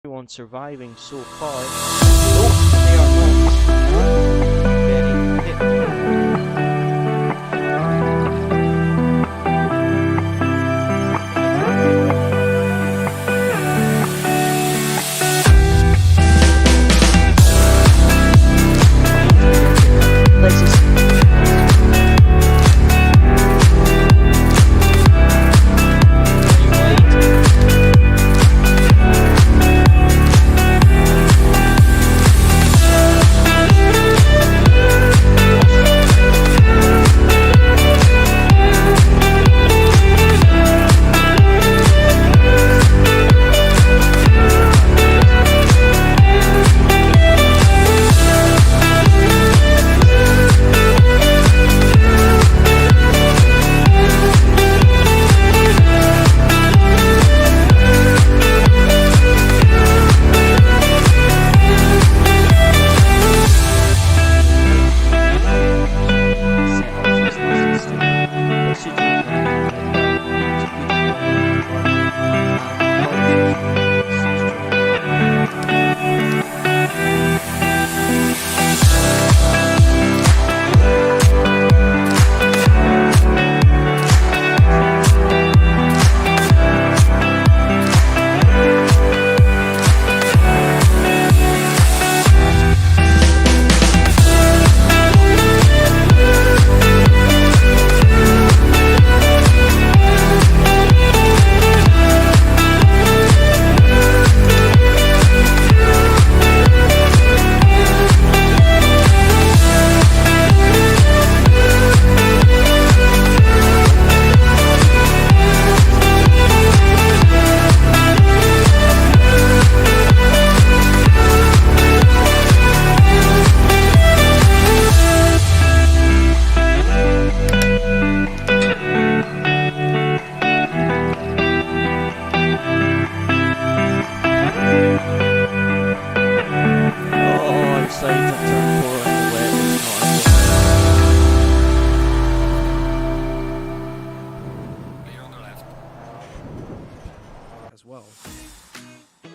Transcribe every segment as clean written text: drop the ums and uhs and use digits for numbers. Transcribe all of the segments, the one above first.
everyone surviving so far. Nope, they are not. Getting hit.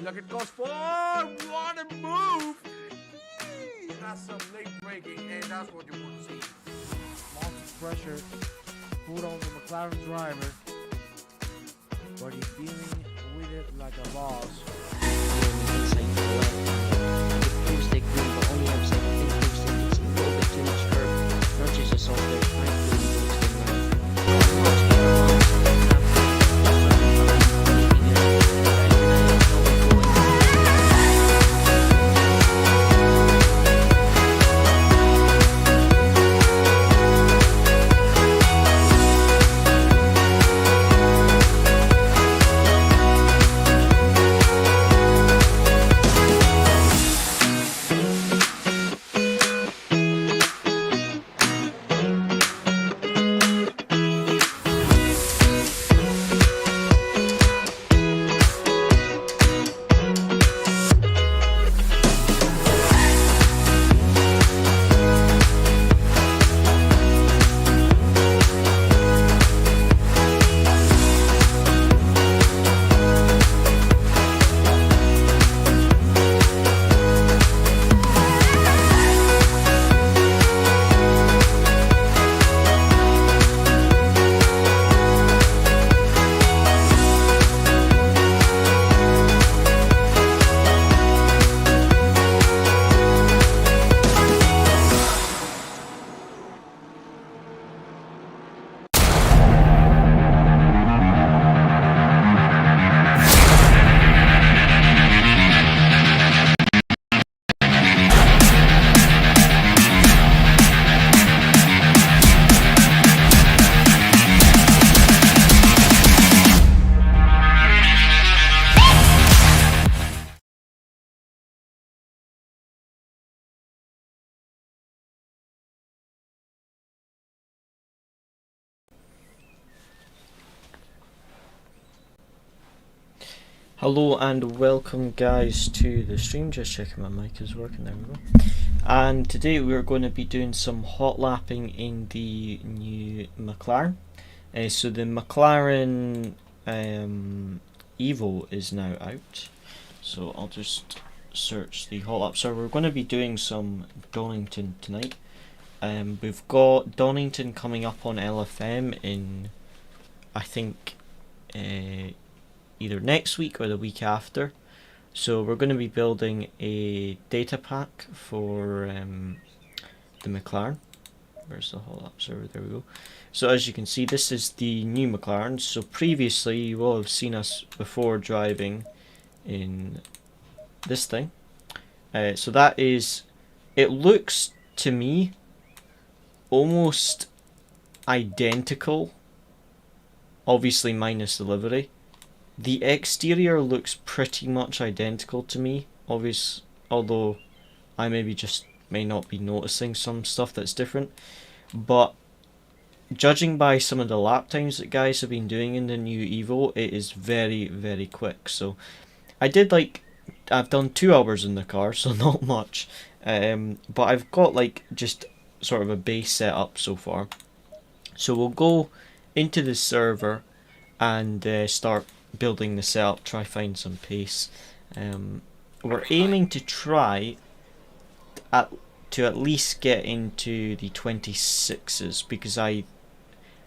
Look, it goes forward. What a move! That's some late braking, and that's what you want to see. Lots of pressure put on the McLaren driver, but he's dealing with it like a boss. Hello and welcome guys to the stream. Just checking my mic is working. There we go. And today we're going to be doing some hot lapping in the new McLaren. So the McLaren Evo is now out. So I'll just search the hot lap server. We're going to be doing some Donington tonight. We've got Donington coming up on LFM in, I think, either next week or the week after. So we're going to be building a data pack for the McLaren. Where's the hot lap server? There we go. So as you can see, this is the new McLaren. So previously you will have seen us before driving in this thing. So that is, it looks to me almost identical, obviously minus the livery. The exterior looks pretty much identical to me, although I may not be noticing some stuff that's different. But judging by some of the lap times that guys have been doing in the new Evo, it is very, very quick. So I've done 2 hours in the car, so not much. But I've got just sort of a base setup so far. So we'll go into the server and start building the setup, try find some pace. We're aiming to try to at least get into the 26s, because I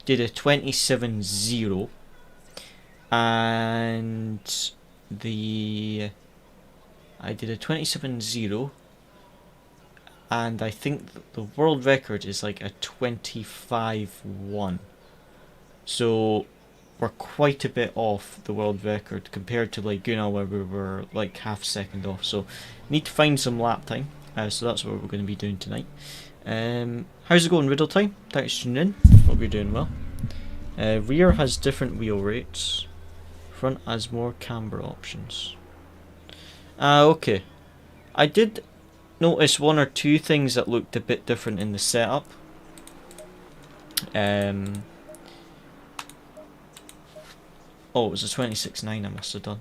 did a 27.0 and I did a 27.0 and I think the world record is like a 25.1. So we're quite a bit off the world record compared to like Gunnar, where we were like half a second off. So need to find some lap time. So that's what we're going to be doing tonight. How's it going, Riddle Time? Thanks for tuning in. Hope you're doing well. Rear has different wheel rates. Front has more camber options. Okay. I did notice 1 or 2 things that looked a bit different in the setup. Oh, it was a 26.9 I must have done.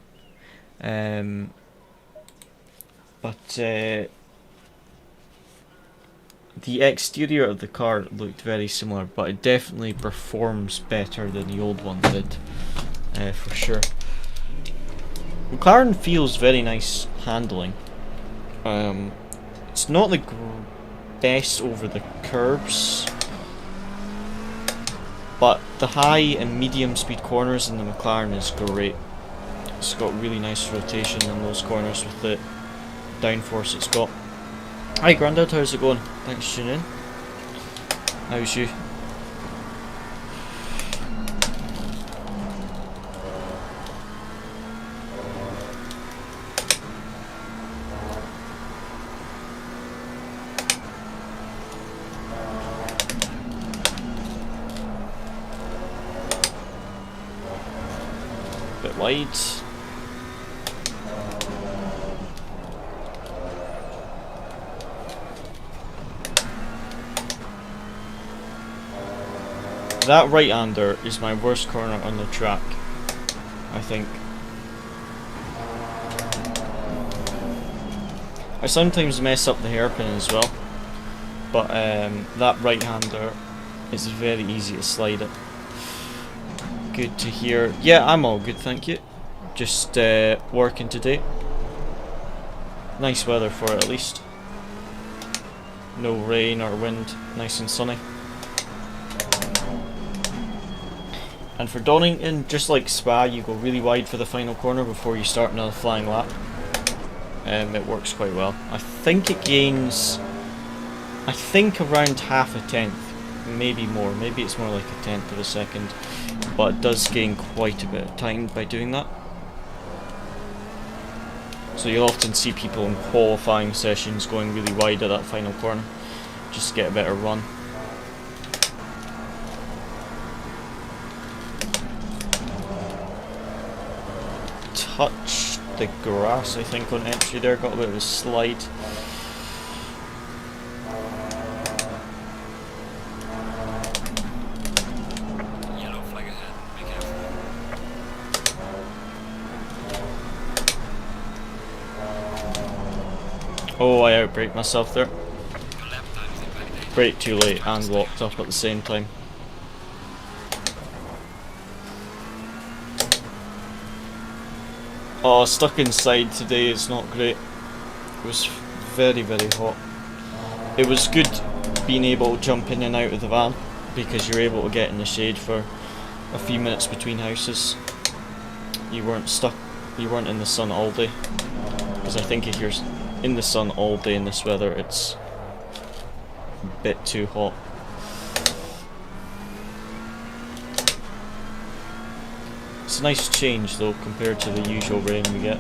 The exterior of the car looked very similar, but it definitely performs better than the old one did, for sure. McLaren feels very nice handling. It's not the best over the curbs, but the high and medium speed corners in the McLaren is great. It's got really nice rotation in those corners with the downforce it's got. Hi Grandad, how's it going? Thanks for tuning in. How's you? Bit wide. That right-hander is my worst corner on the track, I think. I sometimes mess up the hairpin as well, but that right-hander is very easy to slide it. Good to hear. Yeah, I'm all good, thank you. Just working today. Nice weather for it at least. No rain or wind, nice and sunny. And for Donington, just like Spa, you go really wide for the final corner before you start another flying lap. It works quite well. I think it gains, around half a tenth, maybe more. Maybe it's more like a tenth of a second, but it does gain quite a bit of time by doing that. So you'll often see people in qualifying sessions going really wide at that final corner, just to get a better run. Touched the grass, I think, on entry there, got a bit of a slide. Yellow flag ahead, be careful. Oh, I outbraked myself there. Brake too late and locked up at the same time. Oh, stuck inside today is not great. It was very, very hot. It was good being able to jump in and out of the van because you're able to get in the shade for a few minutes between houses. You weren't stuck, you weren't in the sun all day. Because I think if you're in the sun all day in this weather, it's a bit too hot. It's a nice change though compared to the usual rain we get.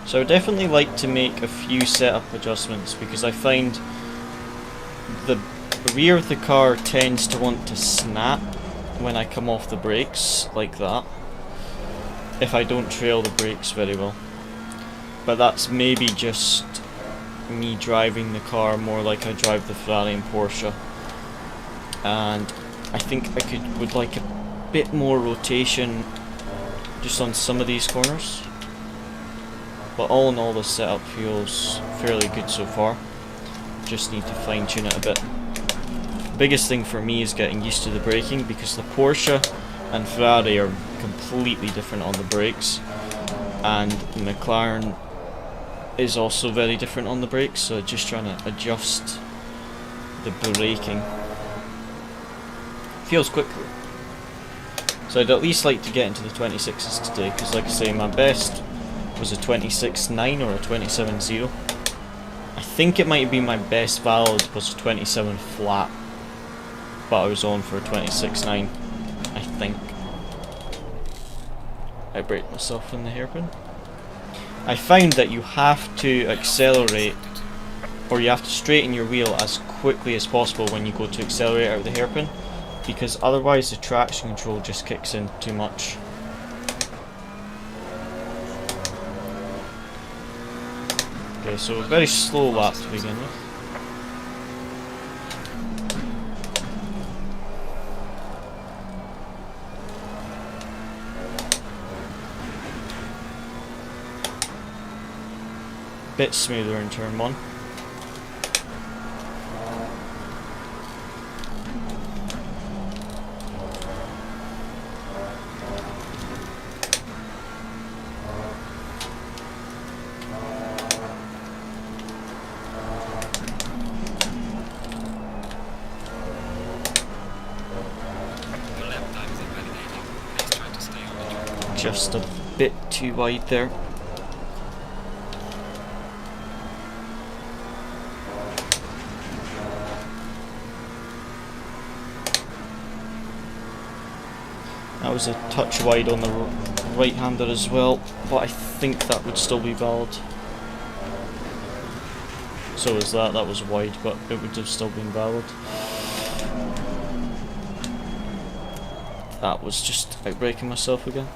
So I would definitely like to make a few setup adjustments because I find the rear of the car tends to want to snap when I come off the brakes like that if I don't trail the brakes very well. But that's maybe just me driving the car more like I drive the Ferrari and Porsche, and I think I would like a bit more rotation just on some of these corners. But all in all, the setup feels fairly good so far. Just need to fine tune it a bit. The biggest thing for me is getting used to the braking because the Porsche and Ferrari are completely different on the brakes, and McLaren is also very different on the brakes, so just trying to adjust the braking. Feels quicker. So I'd at least like to get into the 26s today because, like I say, my best was a 26.9 or a 27.0. I think it might be my best valid was a 27 flat, but I was on for a 26.9, I think. I braked myself in the hairpin. I found that you have to accelerate, or you have to straighten your wheel as quickly as possible when you go to accelerate out of the hairpin, because otherwise the traction control just kicks in too much. Okay, so a very slow lap to begin with. Bit smoother in turn 1. Just a bit too wide there. That was a touch wide on the right-hander as well, but I think that would still be valid. So is that was wide, but it would have still been valid. That was just outbraking myself again.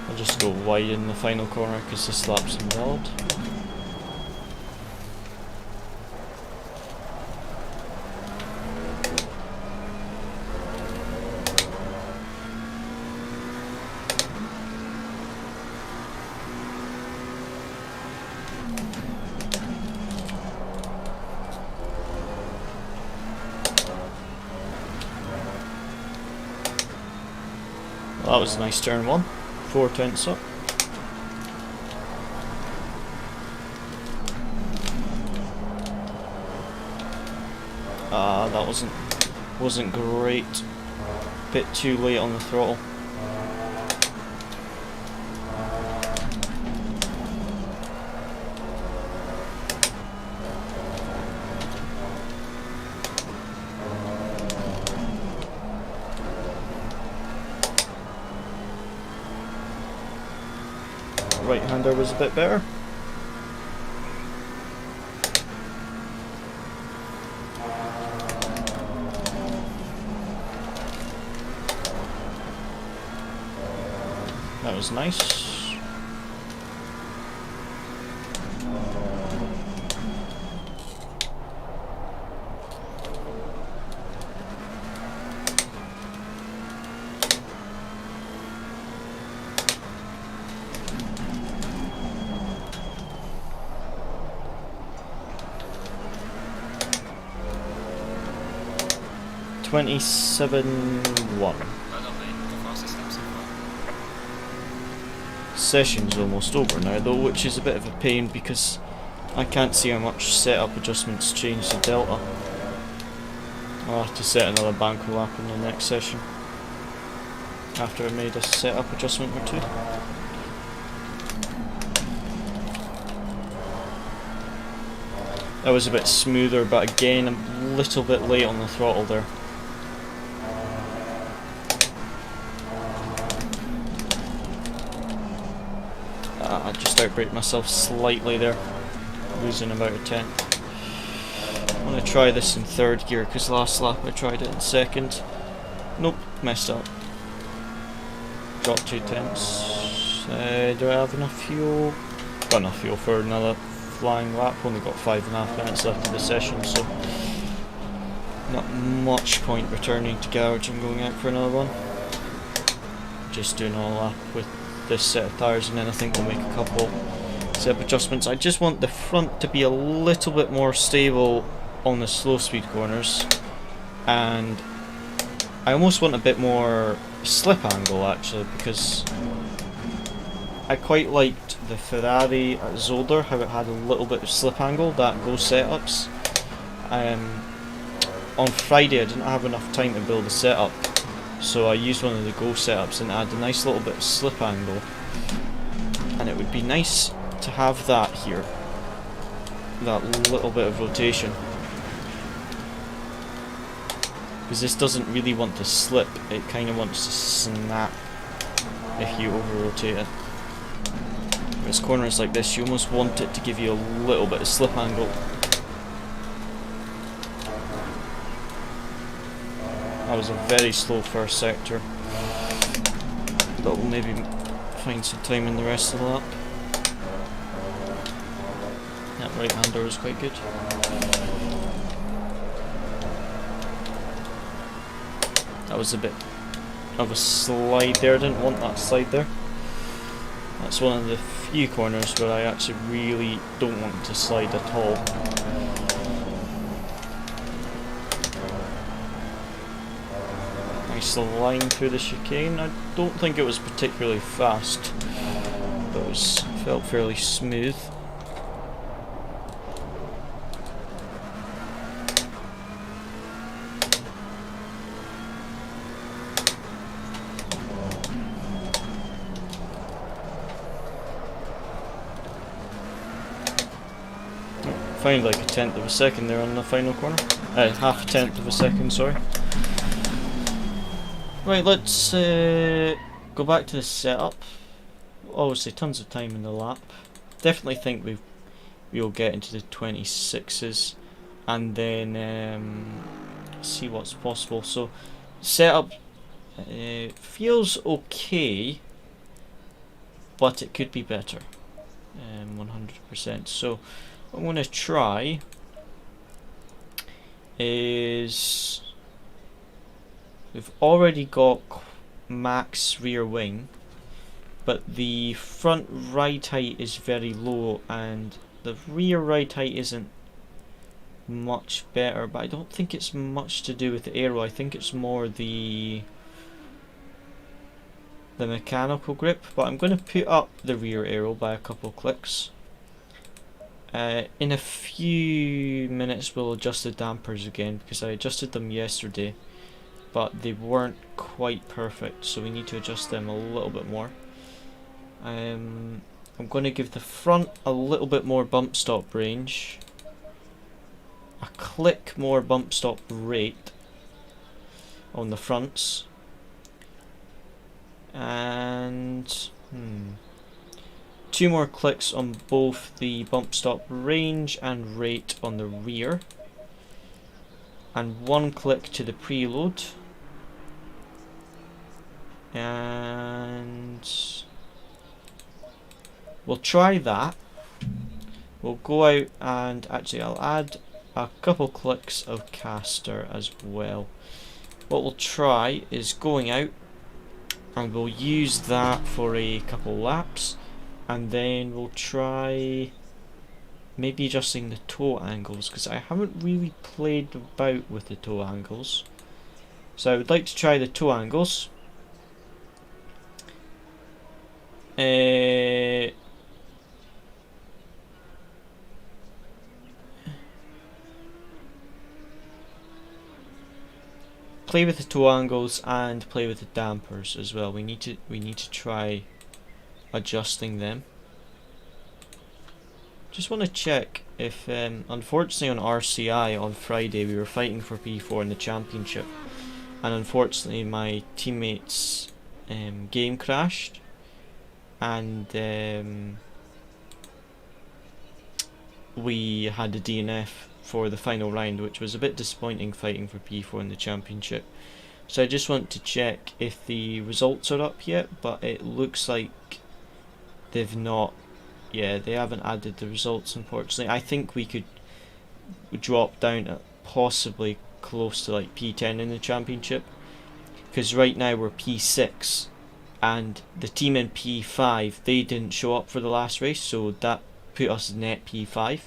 I'll just go wide in the final corner because this lap's invalid. Well, that was a nice turn 1. 4 tenths up. That wasn't great. Bit too late on the throttle. Right-hander was a bit better. That was nice. 27.1. Well done, mate. The fastest step so far. Session's almost over now though, which is a bit of a pain because I can't see how much setup adjustments change the delta. I'll have to set another bank lap in the next session after I made a setup adjustment or two. That was a bit smoother, but again a little bit late on the throttle there. I just outbraked myself slightly there, losing about a tenth. I'm going to try this in third gear because last lap I tried it in second. Nope, messed up. Dropped 2 tenths. Do I have enough fuel? Got enough fuel for another flying lap. Only got 5.5 minutes left of the session, so not much point returning to garage and going out for another one. Just doing a lap with this set of tyres, and then I think we'll make a couple setup adjustments. I just want the front to be a little bit more stable on the slow speed corners, and I almost want a bit more slip angle actually, because I quite liked the Ferrari at Zolder, how it had a little bit of slip angle, that Go setups. On Friday I didn't have enough time to build a setup, so I used one of the Go setups and add a nice little bit of slip angle, and it would be nice to have that here, that little bit of rotation, because this doesn't really want to slip, it kind of wants to snap if you over rotate it. Whereas corners like this, you almost want it to give you a little bit of slip angle. That was a very slow first sector, but we'll maybe find some time in the rest of the lap. That right-hander was quite good. That was a bit of a slide there, I didn't want that slide there. That's one of the few corners where I actually really don't want to slide at all. Nice line through the chicane. I don't think it was particularly fast, but it felt fairly smooth. Found like a tenth of a second there on the final corner. Half a tenth of a second, sorry. Right, let's go back to the setup. Obviously tons of time in the lap. Definitely think we'll get into the 26s and then see what's possible. So setup feels okay, but it could be better, 100%. So what I'm going to try is, we've already got max rear wing, but the front ride height is very low and the rear ride height isn't much better, but I don't think it's much to do with the aero. I think it's more the mechanical grip, but I'm going to put up the rear aero by a couple clicks. In a few minutes we'll adjust the dampers again, because I adjusted them yesterday but they weren't quite perfect, so we need to adjust them a little bit more. I'm going to give the front a little bit more bump stop range, a click more bump stop rate on the fronts, and 2 more clicks on both the bump stop range and rate on the rear, and 1 click to the preload, and we'll try that. We'll go out and actually I'll add a couple clicks of caster as well. What we'll try is going out and we'll use that for a couple laps, and then we'll try maybe adjusting the toe angles, because I haven't really played about with the toe angles. So I would like to try the toe angles. Play with the toe angles and play with the dampers as well. We need to try adjusting them. Just want to check if unfortunately on RCI on Friday we were fighting for P4 in the championship, and unfortunately my teammates game crashed, and we had a DNF for the final round, which was a bit disappointing fighting for P4 in the championship. So I just want to check if the results are up yet, but it looks like they've not. Yeah, they haven't added the results, unfortunately. I think we could drop down to possibly close to like P10 in the championship, because right now we're P6 and the team in P5, they didn't show up for the last race, so that put us net P5,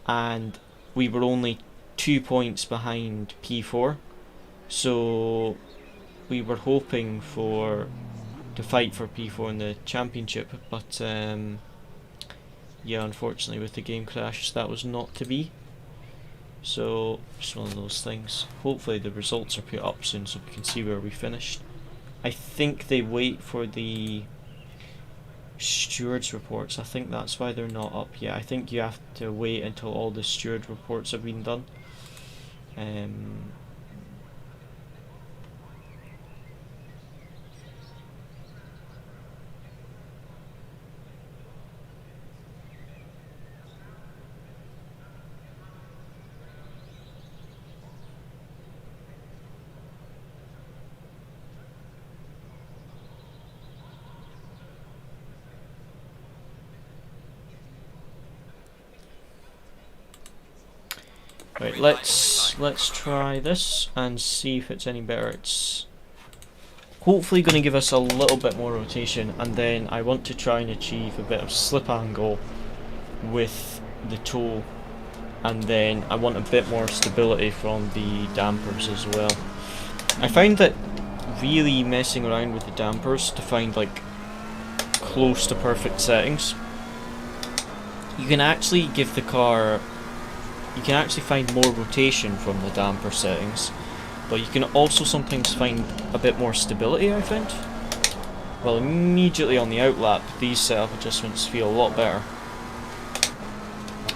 and we were only 2 points behind P4, so we were hoping to fight for P4 in the championship, but yeah, unfortunately with the game crash that was not to be. So just one of those things. Hopefully the results are put up soon so we can see where we finished. I think they wait for the stewards reports. I think that's why they're not up yet. I think you have to wait until all the steward reports have been done. Right, let's try this and see if it's any better. It's hopefully going to give us a little bit more rotation, and then I want to try and achieve a bit of slip angle with the toe, and then I want a bit more stability from the dampers as well. I find that really messing around with the dampers to find like close to perfect settings, you can actually give the car, you can actually find more rotation from the damper settings, but you can also sometimes find a bit more stability, I find. Well, immediately on the outlap, these setup adjustments feel a lot better.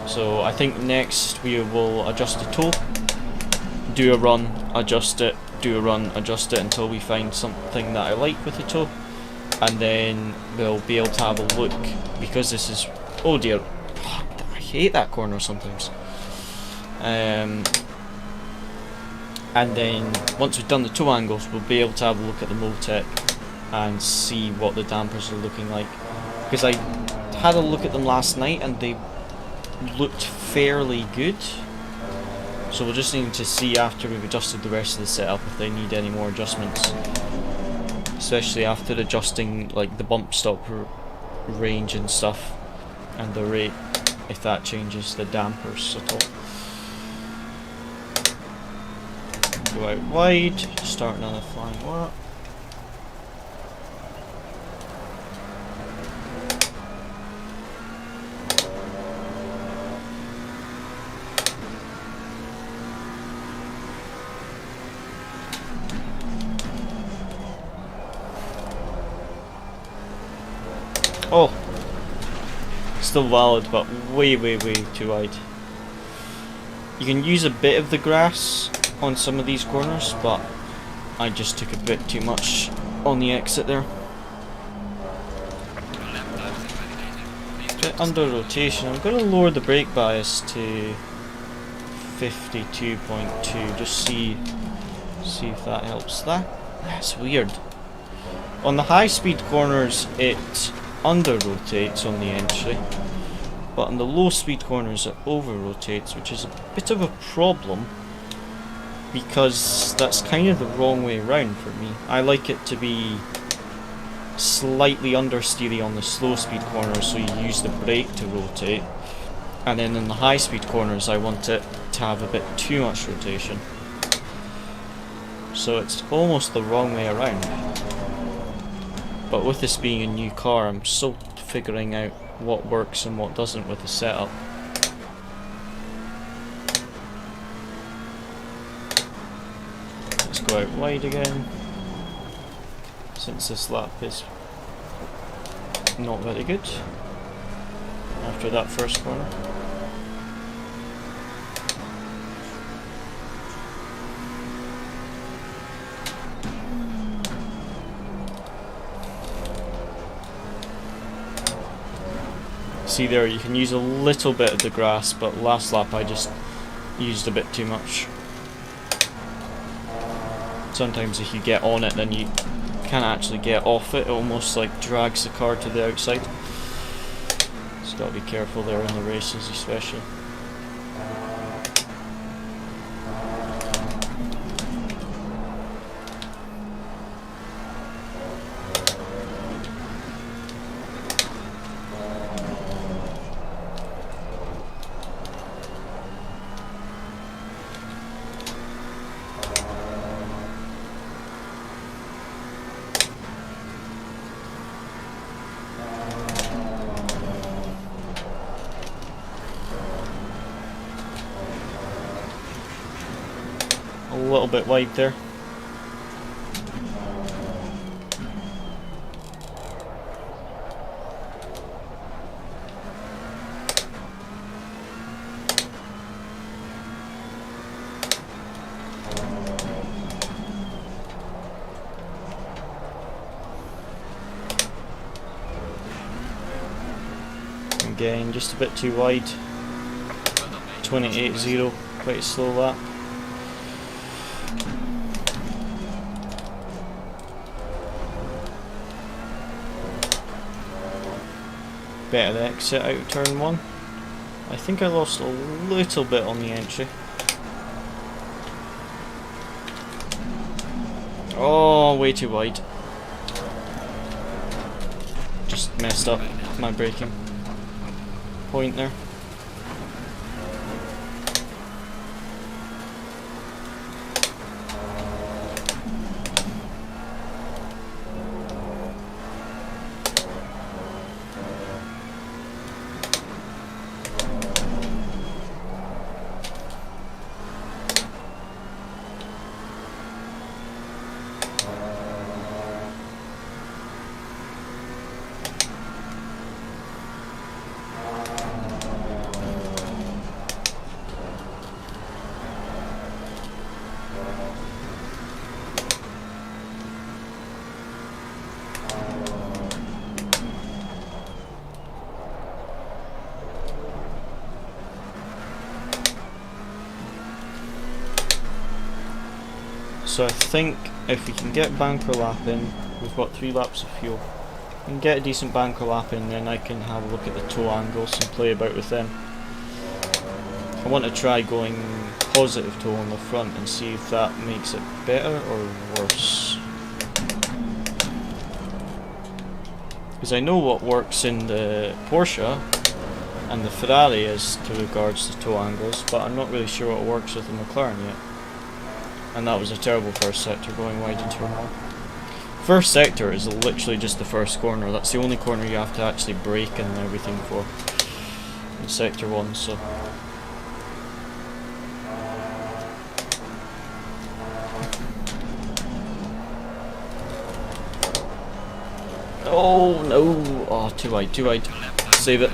So I think next we will adjust the toe, do a run, adjust it, do a run, adjust it until we find something that I like with the toe, and then we'll be able to have a look, because this is, oh dear, I hate that corner sometimes. And then once we've done the toe angles, we'll be able to have a look at the Motec and see what the dampers are looking like, because I had a look at them last night and they looked fairly good, so we'll just need to see after we've adjusted the rest of the setup if they need any more adjustments, especially after adjusting like the bump stop range and stuff and the rate, if that changes the dampers at all. Go out wide, start another flying lap. Oh, still valid, but way too wide. You can use a bit of the grass on some of these corners, but I just took a bit too much on the exit there. Bit under rotation. I'm going to lower the brake bias to 52.2, just see if that helps. That's weird. On the high speed corners it under rotates on the entry, but on the low speed corners it over rotates, which is a bit of a problem, because that's kind of the wrong way around for me. I like it to be slightly understeery on the slow speed corners, so you use the brake to rotate, and then in the high speed corners I want it to have a bit too much rotation. So it's almost the wrong way around. But with this being a new car, I'm still figuring out what works and what doesn't with the setup. Let's go out wide again, since this lap is not very good after that first corner. See there, you can use a little bit of the grass, but last lap I just used a bit too much. Sometimes if you get on it, then you can't actually get off it. It almost like drags the car to the outside. So gotta be careful there in the races especially. A little bit wide there. Again, just a bit too wide. 28.0, quite a slow lap. Better exit out of turn 1. I think I lost a little bit on the entry. Oh, way too wide. Just messed up my braking point there. So I think if we can get banker lap in, we've got 3 laps of fuel. We can get a decent banker lap in, then I can have a look at the toe angles and play about with them. I want to try going positive toe on the front and see if that makes it better or worse. Because I know what works in the Porsche and the Ferrari as to regards to toe angles, but I'm not really sure what works with the McLaren yet. And that was a terrible first sector going wide into turn 1. First sector is literally just the first corner. That's the only corner you have to actually brake and everything for in sector 1. So oh no! Oh, too wide, too wide. Save it.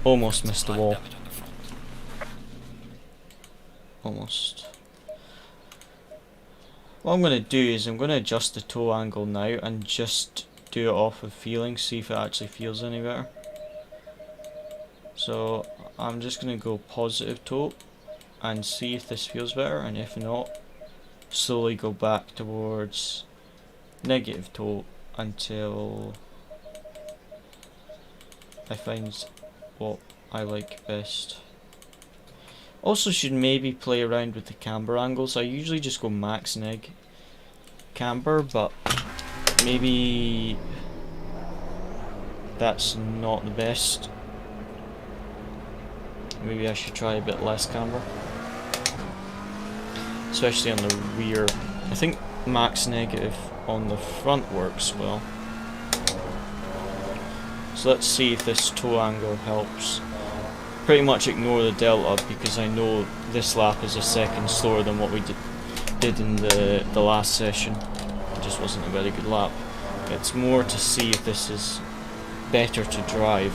Almost missed the wall. Almost. What I'm going to do is I'm going to adjust the toe angle now and just do it off of feeling, see if it actually feels any better. So I'm just going to go positive toe and see if this feels better, and if not, slowly go back towards negative toe until I find what I like best. Also should maybe play around with the camber angles. I usually just go max neg camber, but maybe that's not the best. Maybe I should try a bit less camber. especially on the rear. I think max negative on the front works well. So let's see if this toe angle helps. Pretty much ignore the delta because I know this lap is a second slower than what we did in the last session. It just wasn't a very good lap. It's more to see if this is better to drive.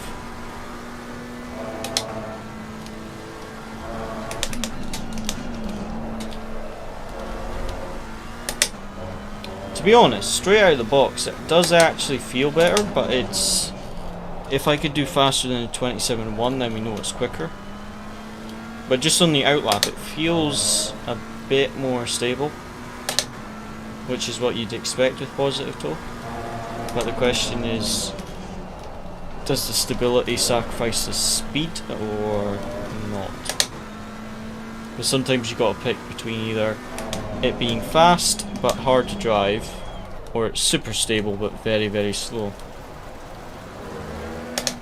To be honest, straight out of the box it does actually feel better, but it's... if I could do faster than a 27.1 then we know it's quicker. But just on the outlap it feels a bit more stable, which is what you'd expect with positive toe. But the question is, does the stability sacrifice the speed or not? Because sometimes you gotta pick between either it being fast but hard to drive, or it's super stable but very, very slow.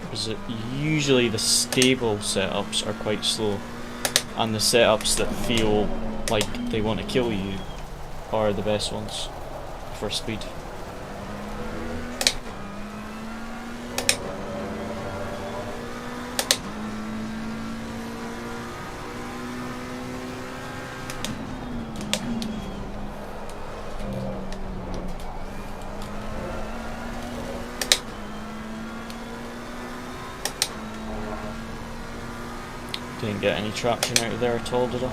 Because usually the stable setups are quite slow, and the setups that feel like they want to kill you are the best ones for speed. Didn't get any traction out of there at all, did I?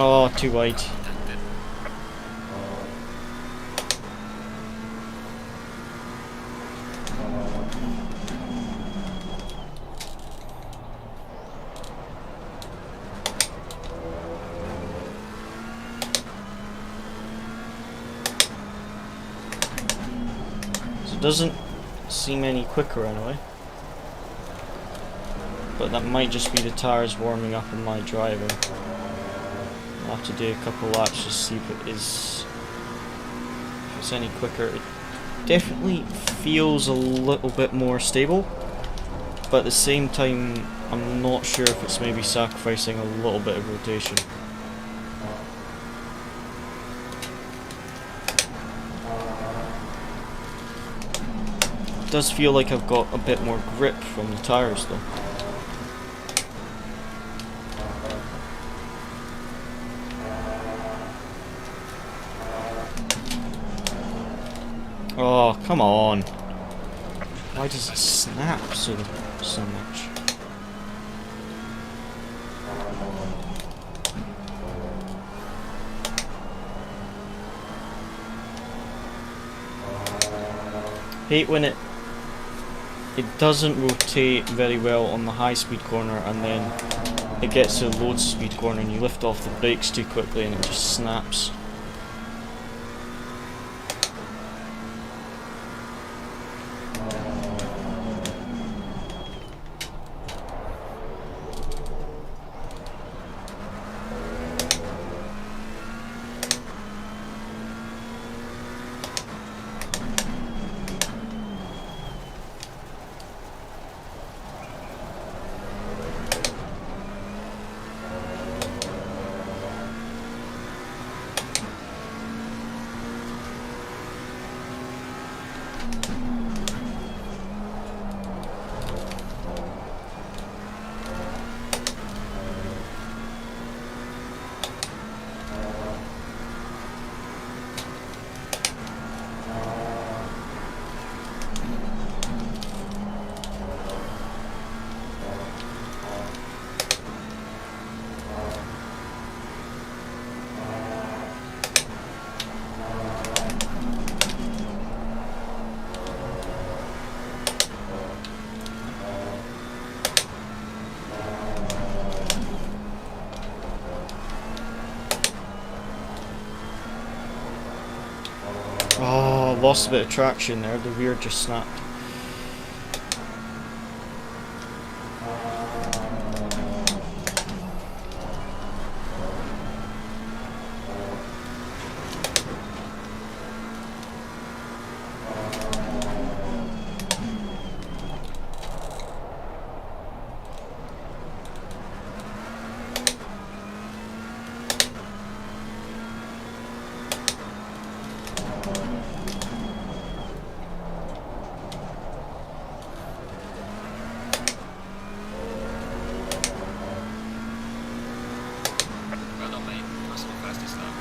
Oh, too wide. So it doesn't seem any quicker anyway. But that might just be the tyres warming up in my driving. I'll have to do a couple laps just to see if it's any quicker. It definitely feels a little bit more stable, but at the same time I'm not sure if it's maybe sacrificing a little bit of rotation. It does feel like I've got a bit more grip from the tyres though. Oh, come on. Why does it snap so much? Hate when it doesn't rotate very well on the high speed corner, and then it gets to the low speed corner and you lift off the brakes too quickly and it just snaps. lost a bit of traction there, the rear just snapped. Well done, mate. Nice one, fastest lap.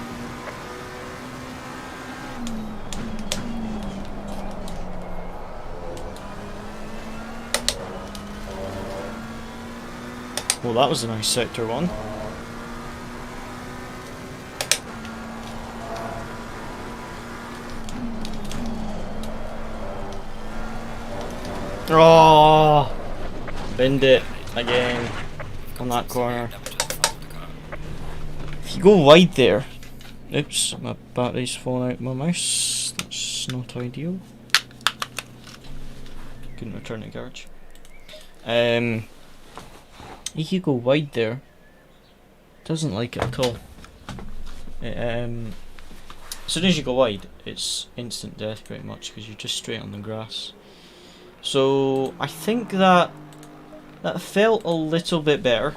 Well, that was a nice sector one. Oh, bend it again on that corner. Damage at the front of the car. If you go wide there, oops, my battery's fallen out my mouse. That's not ideal. Couldn't return to garage. If you go wide there, doesn't like it at all. As soon as you go wide, it's instant death pretty much because you're just straight on the grass. So I think that felt a little bit better.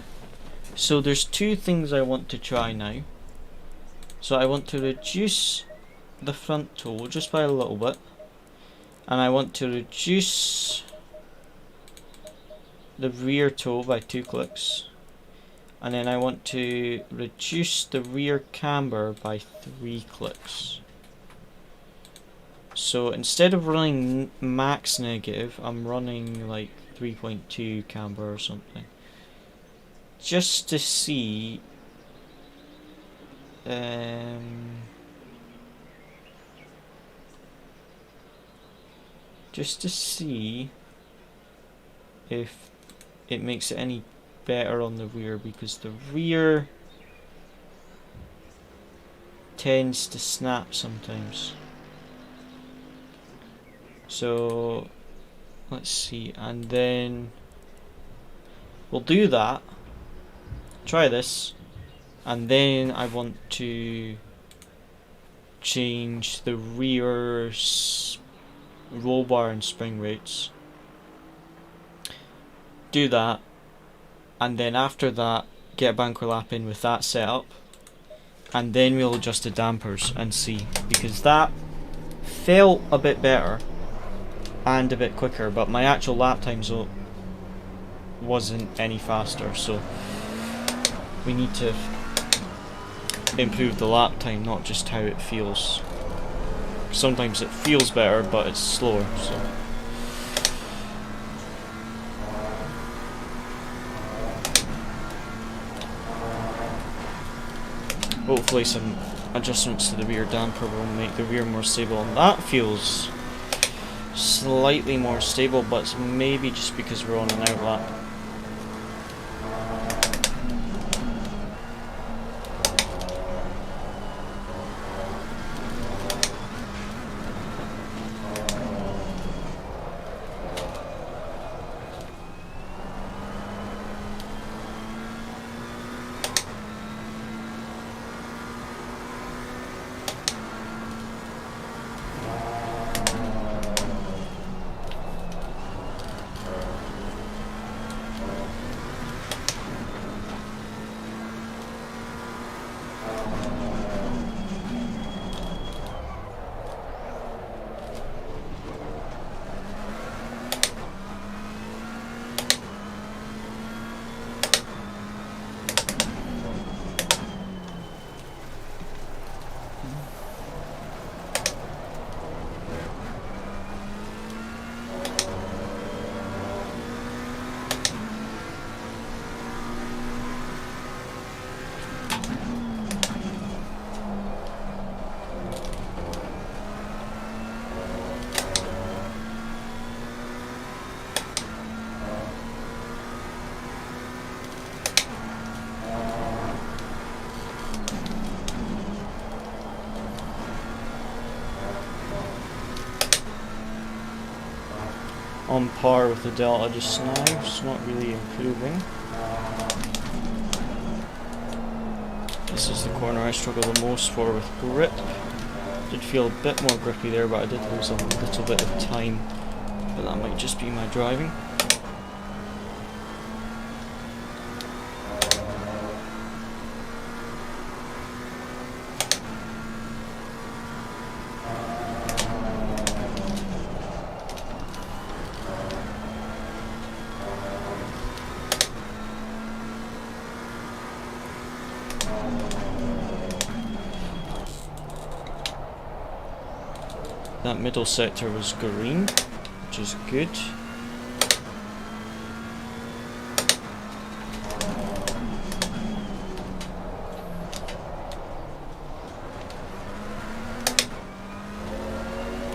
So there's two things I want to try now. So I want to reduce the front toe just by a little bit, and I want to reduce the rear toe by 2 clicks, and then I want to reduce the rear camber by 3 clicks. So instead of running max negative, I'm running like 3.2 camber or something, just to see if it makes it any better on the rear, because the rear tends to snap sometimes. So let's see, and then we'll do that, try this, and then I want to change the rear roll bar and spring rates. Do that, and then after that get a banker lap in with that setup, and then we'll adjust the dampers and see, because that felt a bit better and a bit quicker, but my actual lap times wasn't any faster, so we need to improve the lap time, not just how it feels. Sometimes it feels better but it's slower, so hopefully some adjustments to the rear damper will make the rear more stable, and that feels slightly more stable, but it's maybe just because we're on an out lap. on par with the Delta just now. It's not really improving. This is the corner I struggle the most for with grip. Did feel a bit more grippy there, but I did lose a little bit of time. But that might just be my driving. That middle sector was green, which is good.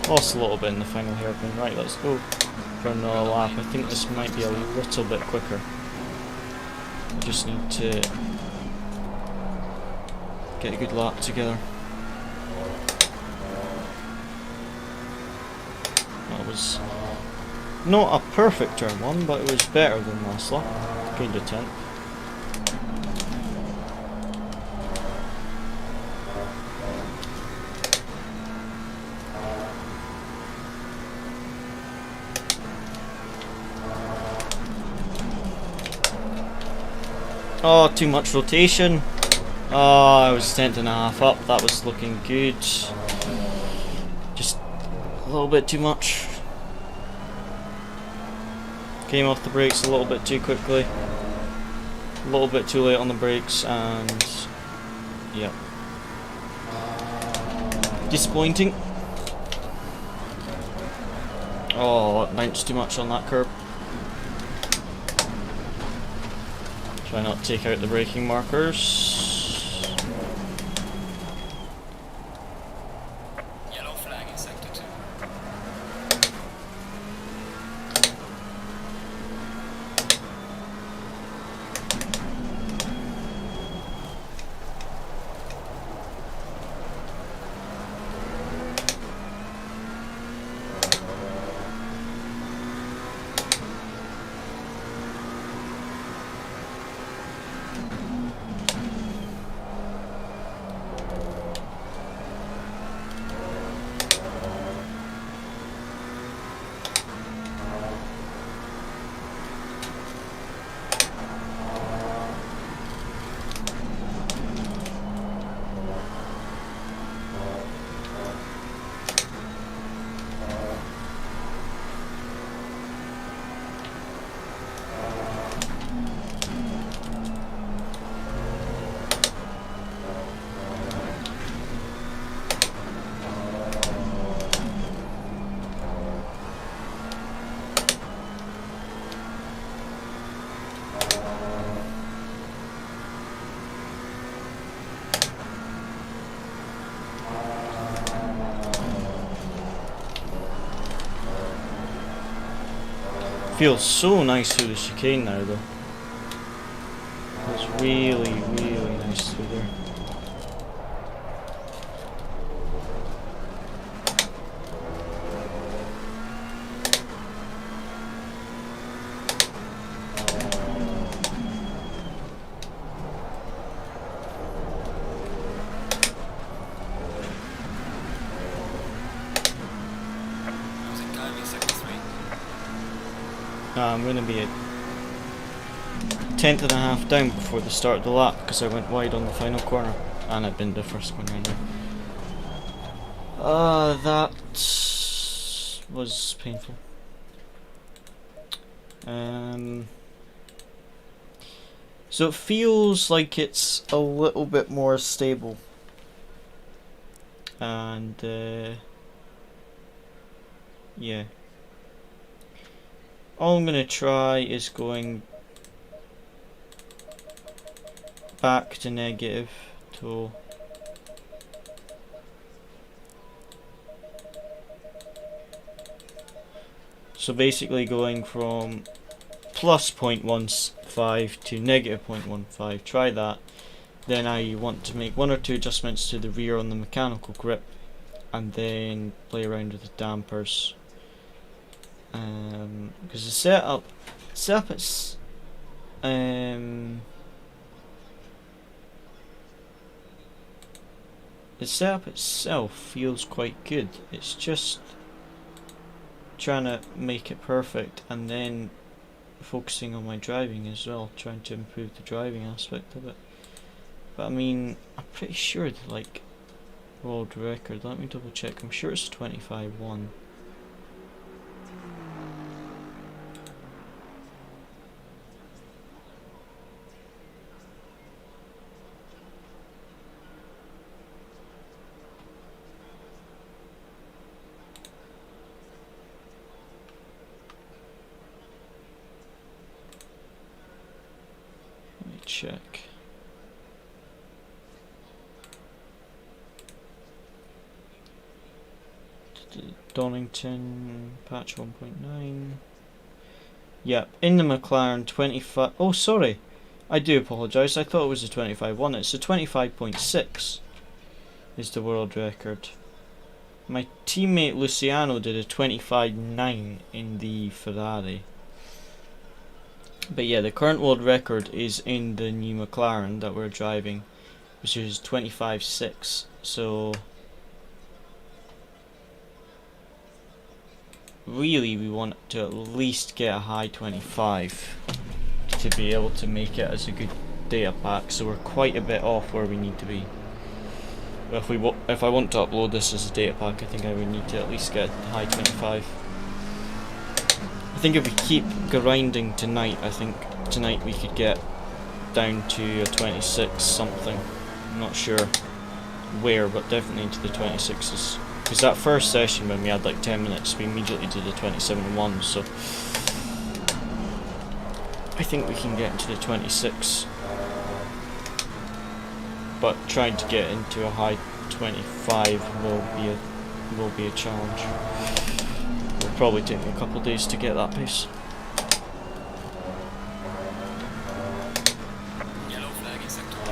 Lost a little bit in the final hairpin. Right, let's go for another lap. I think this might be a little bit quicker. I just need to get a good lap together. That was not a perfect turn one, but it was better than last lap. Gained a 10th. Oh, too much rotation. Oh, I was 10th and a half up. That was looking good. Just a little bit too much. Came off the brakes a little bit too quickly. A little bit too late on the brakes, and yeah. Disappointing. Oh, it bounced too much on that curb. Try not to take out the braking markers. Yellow flag in sector 2. Feels so nice through the chicane now, though. It's really, really nice through there. Losing time in sector 3. I'm going to be a 10th and a half down before the start of the lap because I went wide on the final corner and I'd been the first one anyway. That was painful. So it feels like it's a little bit more stable, and yeah. All I'm going to try is going back to negative to so basically going from plus 0.15 to negative 0.15. Try that. Then I want to make one or two adjustments to the rear on the mechanical grip and then play around with the dampers because the setup it's the setup itself feels quite good. It's just trying to make it perfect and then focusing on my driving as well, trying to improve the driving aspect of it. But I mean, I'm pretty sure the like world record, let me double check, I'm sure it's 25.1. Let me check. Donington patch 1.9. Yep, in the McLaren 25. Oh, sorry, I do apologise. I thought it was a 25.1. It's a 25.6 is the world record. My teammate Luciano did a 25.9 in the Ferrari. But yeah, the current world record is in the new McLaren that we're driving, which is 25.6. So really we want to at least get a high 25 to be able to make it as a good data pack, so we're quite a bit off where we need to be. But if I want to upload this as a data pack, I think I would need to at least get high 25. I think if we keep grinding tonight, I think tonight we could get down to a 26 something. I'm not sure where, but definitely into the 26s. Because that first session when we had like 10 minutes, we immediately did a 27.1, so I think we can get into the 26. But trying to get into a high 25 will be a challenge. It'll probably take me a couple of days to get that pace. Yellow flag in sector.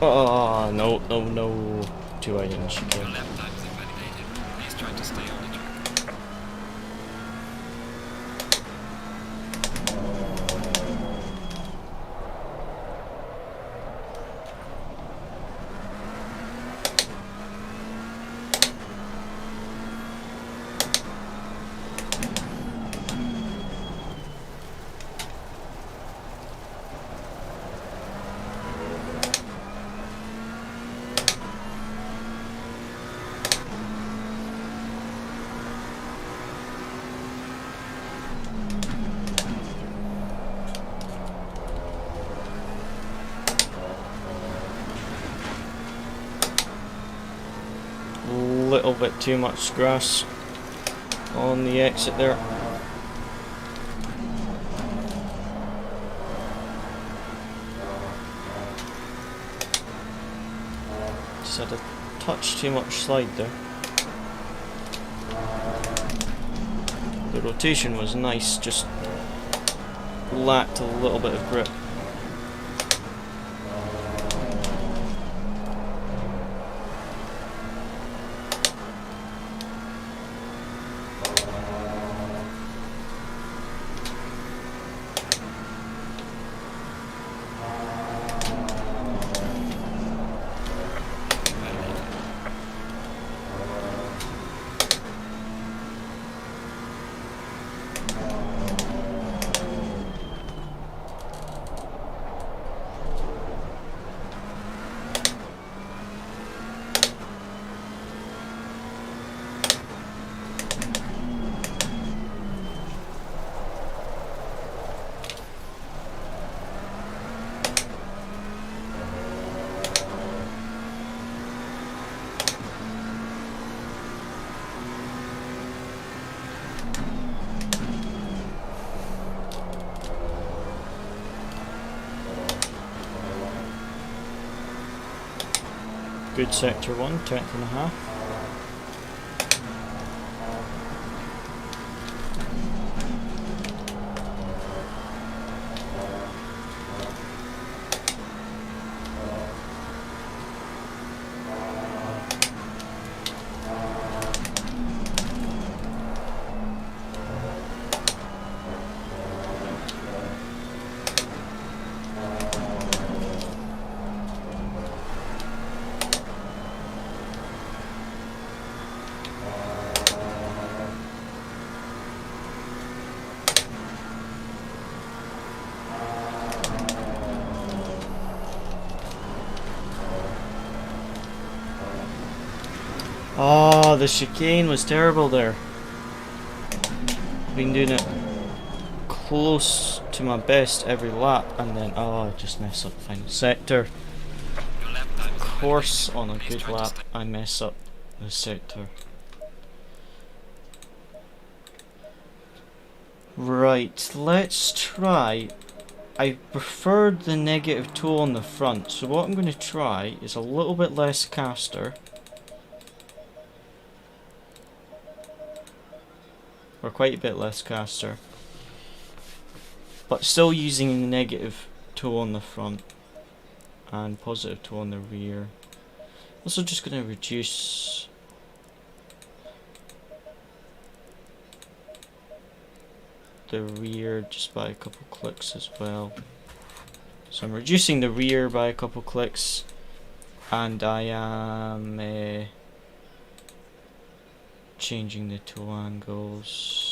Oh, no. 2 items. Okay. Your lap time is invalidated. Please try to stay on the track. Little bit too much grass. on the exit there. Just had a touch too much slide there. The rotation was nice, just lacked a little bit of grip. Good sector 1, 10th and a half. Oh, the chicane was terrible there. Been doing it close to my best every lap, and then I just mess up the final sector. Your lap time Of is course, on a Please good try to lap, stay. I mess up the sector. Right, let's try. I preferred the negative toe on the front, so what I'm going to try is a little bit less caster. Or quite a bit less caster. But still using the negative toe on the front and positive toe on the rear. Also just going to reduce the rear just by a couple clicks as well. So I'm reducing the rear by a couple clicks, and I am changing the toe angles.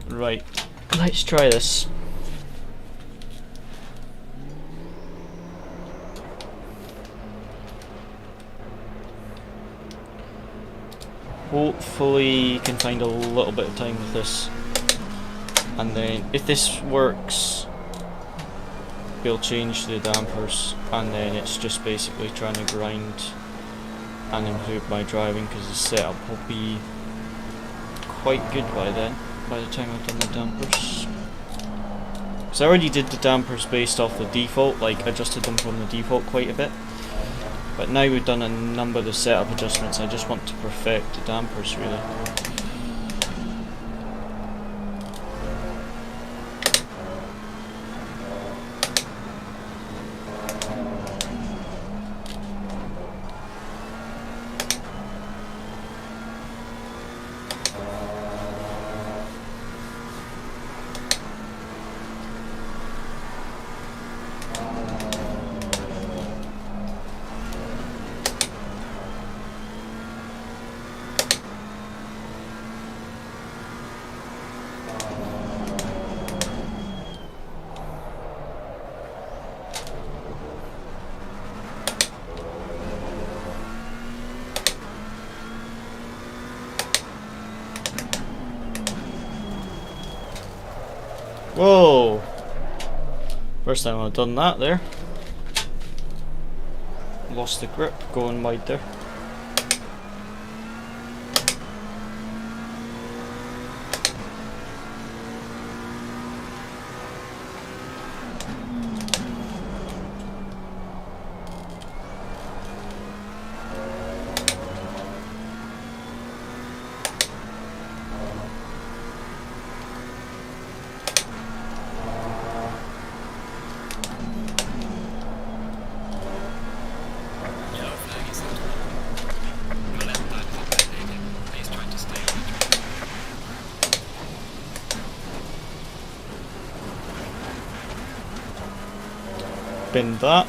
Right, let's try this. Hopefully you can find a little bit of time with this, and then if this works we'll change the dampers, and then it's just basically trying to grind and improve my driving, because the setup will be quite good by then, by the time I've done the dampers. Because I already did the dampers based off the default, like adjusted them from the default quite a bit. But now we've done a number of the setup adjustments, I just want to perfect the dampers really. Whoa! First time I've done that there. Lost the grip going wide there. Yellow flag is out. Your left line is overtaking. He's trying to stay on the track. Bend that.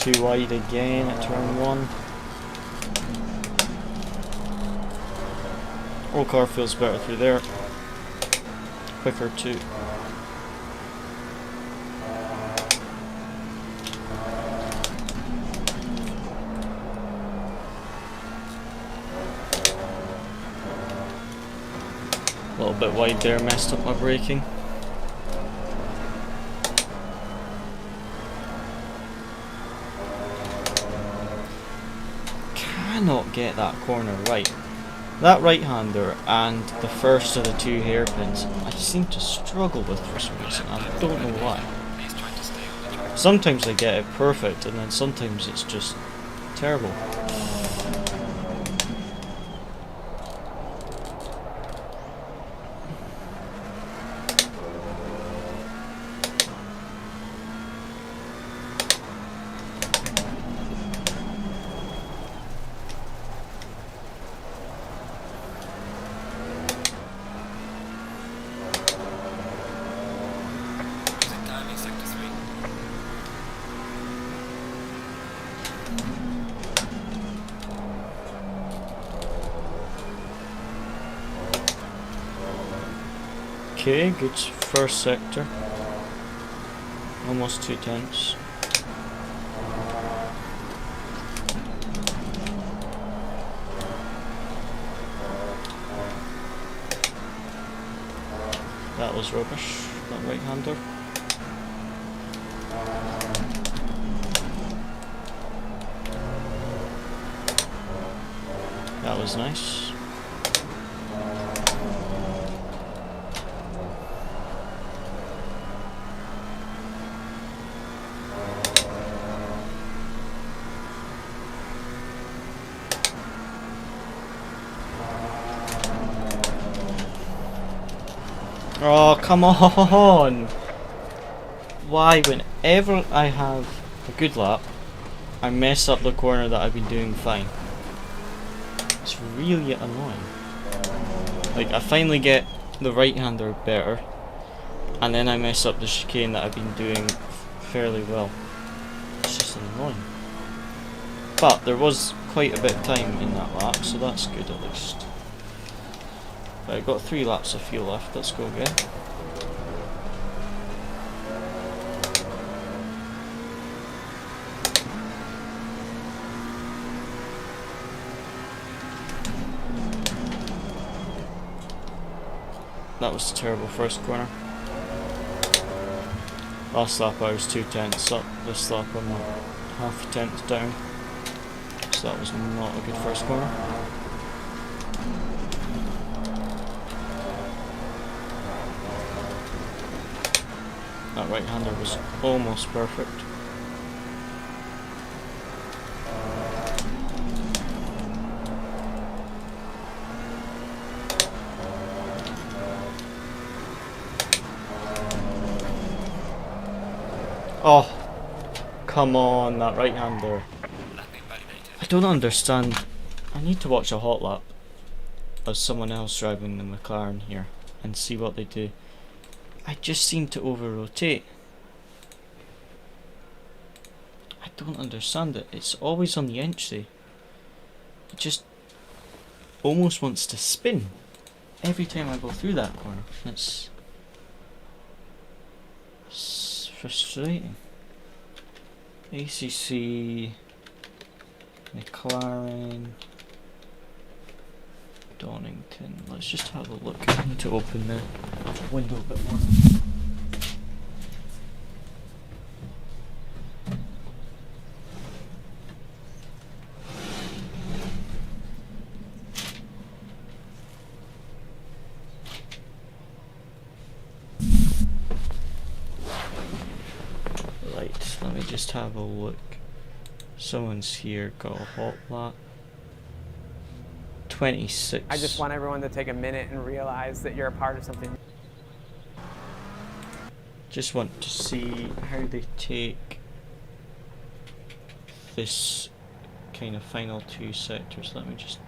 Too wide again at turn 1. Old car feels better through there. Quicker too. A little bit wide there, messed up my braking. Cannot get that corner right. That right-hander and the first of the two hairpins I seem to struggle with for some reason. I don't know why. He's trying to stay on the track. Sometimes I get it perfect and then sometimes it's just terrible. Exit timing sector 3. Okay, good first sector. Almost 2 tenths. That was rubbish, that right-hander. That was nice. Oh, come on! Why, whenever I have a good lap, I mess up the corner that I've been doing fine. It's really annoying. Like, I finally get the right-hander better, and then I mess up the chicane that I've been doing fairly well. It's just annoying. But there was quite a bit of time in that lap, so that's good at least. But I've got 3 laps of fuel left, let's go again. That was a terrible first corner. Last lap I was 2/10 up, this lap I'm 1/2 tenth down. So that was not a good first corner. That right-hander was almost perfect. Oh, come on, that right-hander. I don't understand. I need to watch a hot lap of someone else driving the McLaren here and see what they do. I just seem to over-rotate. I don't understand it. It's always on the entry. It just almost wants to spin every time I go through that corner. It's frustrating. ACC, McLaren, Donington. Let's just have a look. I need to open the window a bit more. Right, let me just have a look. Someone's here, got a hot lap. 26. I just want everyone to take a minute and realize that you're a part of something. Just want to see how they take this kind of final two sectors. Let me just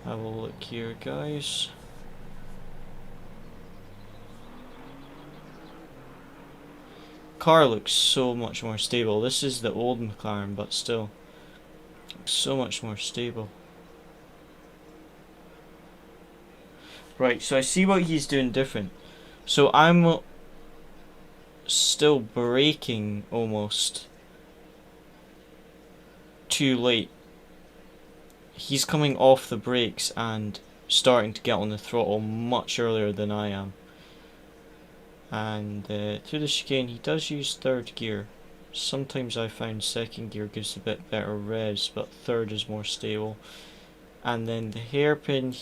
have a look here, guys. Car looks so much more stable. This is the old McLaren, but still so much more stable. Right, so I see what he's doing different. So I'm still braking almost too late. He's coming off the brakes and starting to get on the throttle much earlier than I am. And through the chicane he does use third gear. Sometimes I found second gear gives a bit better revs, but third is more stable. And then the hairpin,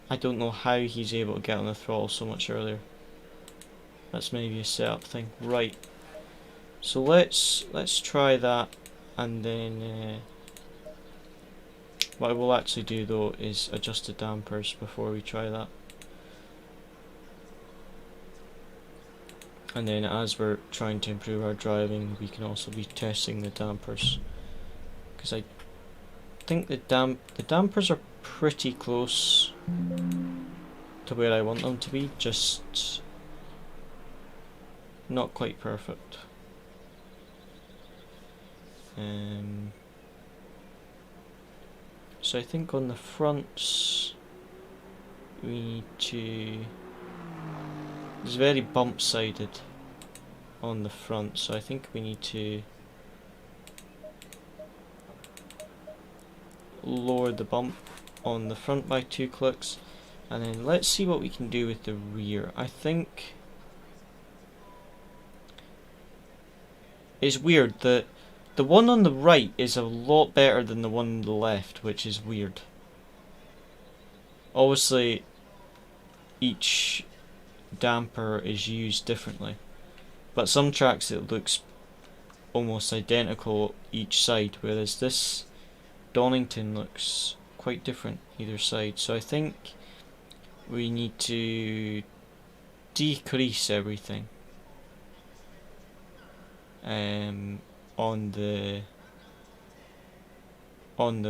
I don't know how he's able to get on the throttle so much earlier. That's maybe a setup thing. Right. So let's try that, and then what I will actually do though is adjust the dampers before we try that. And then as we're trying to improve our driving, we can also be testing the dampers, because I think the dampers are pretty close to where I want them to be, just not quite perfect. So I think on the fronts we need to, it's very bump sided on the front, so I think we need to lower the bump on the front by 2 clicks, and then let's see what we can do with the rear. I think it's weird that the one on the right is a lot better than the one on the left, which is weird. Obviously each damper is used differently, but some tracks it looks almost identical each side, whereas this Donington looks quite different either side. So I think we need to decrease everything on the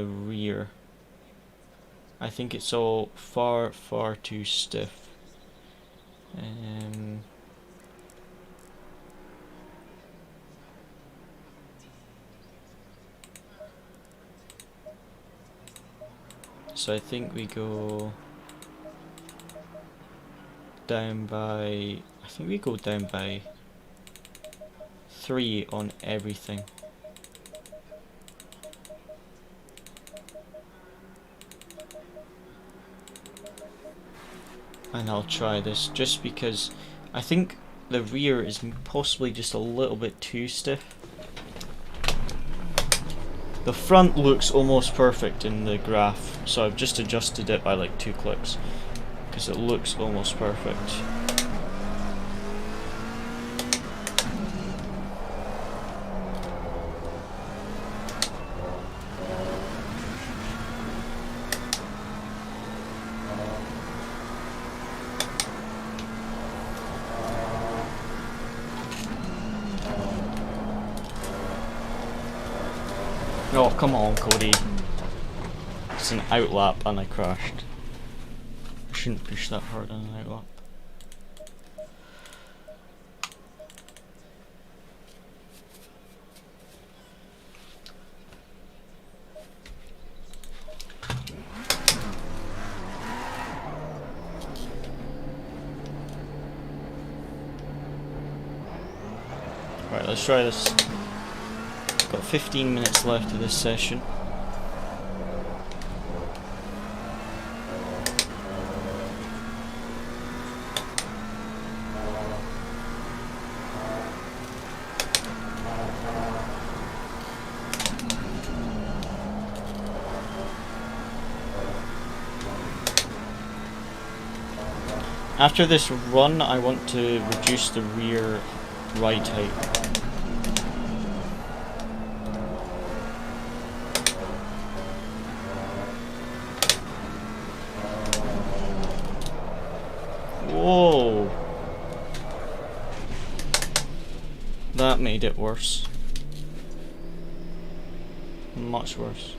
rear. I think it's all far too stiff. So I think we go down by, 3 on everything. and I'll try this just because I think the rear is possibly just a little bit too stiff. The front looks almost perfect in the graph, so I've just adjusted it by like 2 clicks because it looks almost perfect. Oh, come on, Cody. It's an outlap and I crashed. I shouldn't push that hard on an outlap. Right, let's try this. Got 15 minutes left of this session. After this run, I want to reduce the rear ride height. Whoa! That made it worse. Much worse.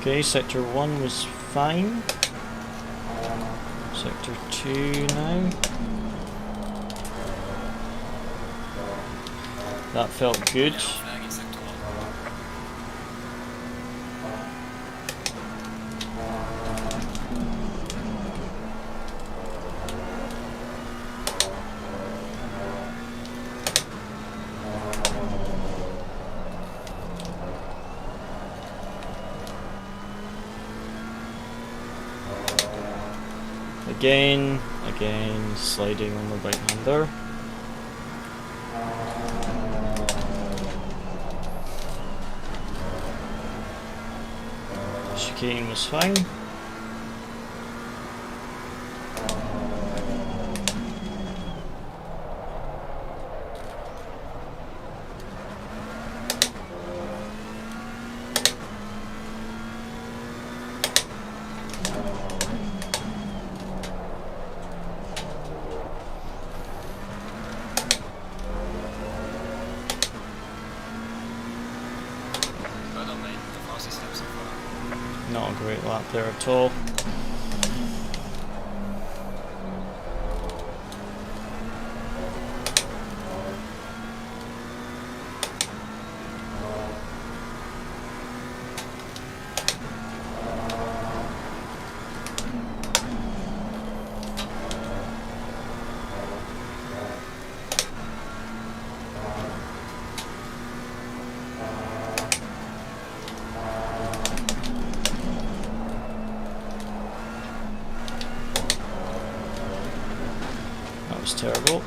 Okay, sector 1 was fine. Sector 2 now. That felt good. Again, sliding on the right hander. Chicane was fine. Not a great lap there at all. Was terrible.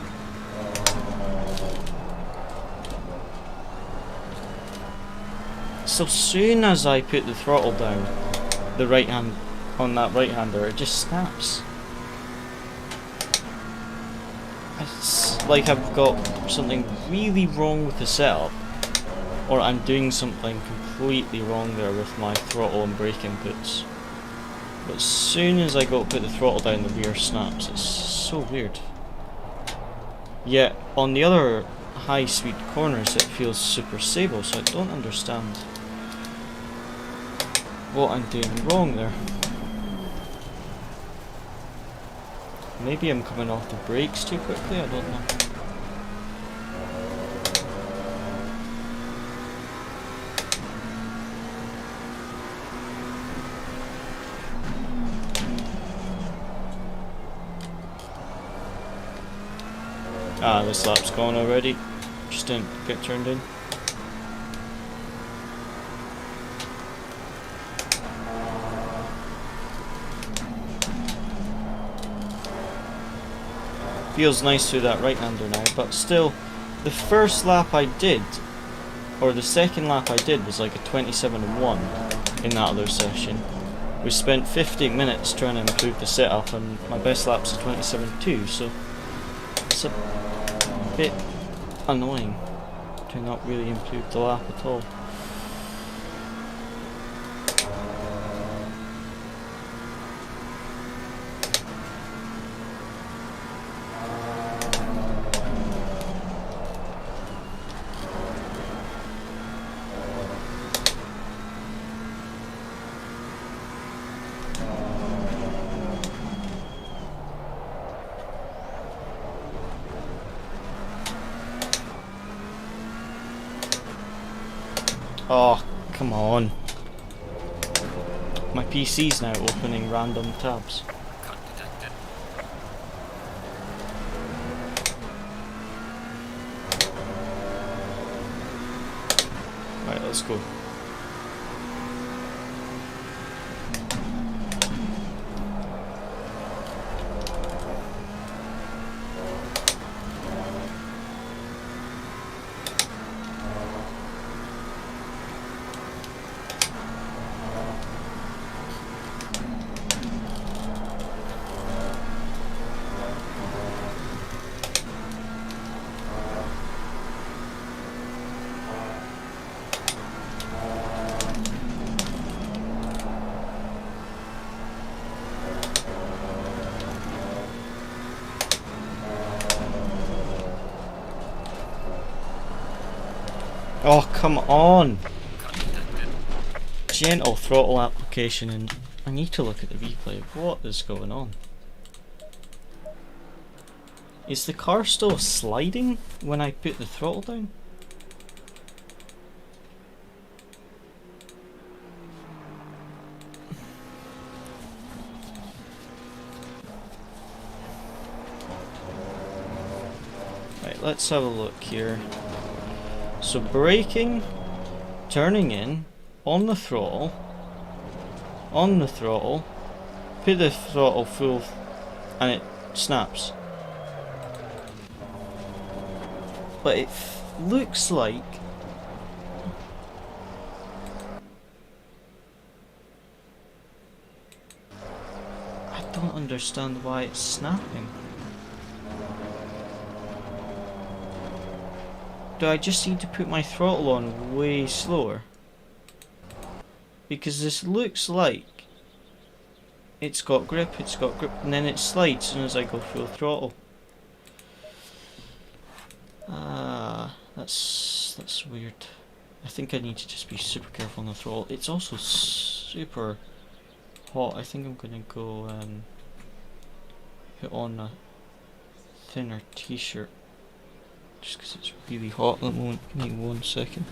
So soon as I put the throttle down, the right hand on that right hander, it just snaps. It's like I've got something really wrong with the setup, or I'm doing something completely wrong there with my throttle and brake inputs. But as soon as I go to put the throttle down, the rear snaps. It's so weird. Yet on the other high speed corners it feels super stable, so I don't understand what I'm doing wrong there. Maybe I'm coming off the brakes too quickly, I don't know. Ah, this lap's gone already. Just didn't get turned in. Feels nice through that right hander now, but still, the first lap I did, or the second lap I did, was like a 27.1 in that other session. We spent 15 minutes trying to improve the setup, and my best lap's a 27.2, so it's a bit annoying to not really improve the lap at all. Oh, come on. My PC's now opening random tabs. Cut detected. Right, let's go. Oh, come on! Gentle throttle application, and I need to look at the replay. What is going on? Is the car still sliding when I put the throttle down? Right, let's have a look here. So braking, turning in, on the throttle, put the throttle full, and it snaps. But it looks like I don't understand why it's snapping. Do I just need to put my throttle on way slower? Because this looks like it's got grip, and then it slides as soon as I go full throttle. That's weird. I think I need to just be super careful on the throttle. It's also super hot. I think I'm gonna go put on a thinner t-shirt just because it's really hot at the moment. Give me 1 second.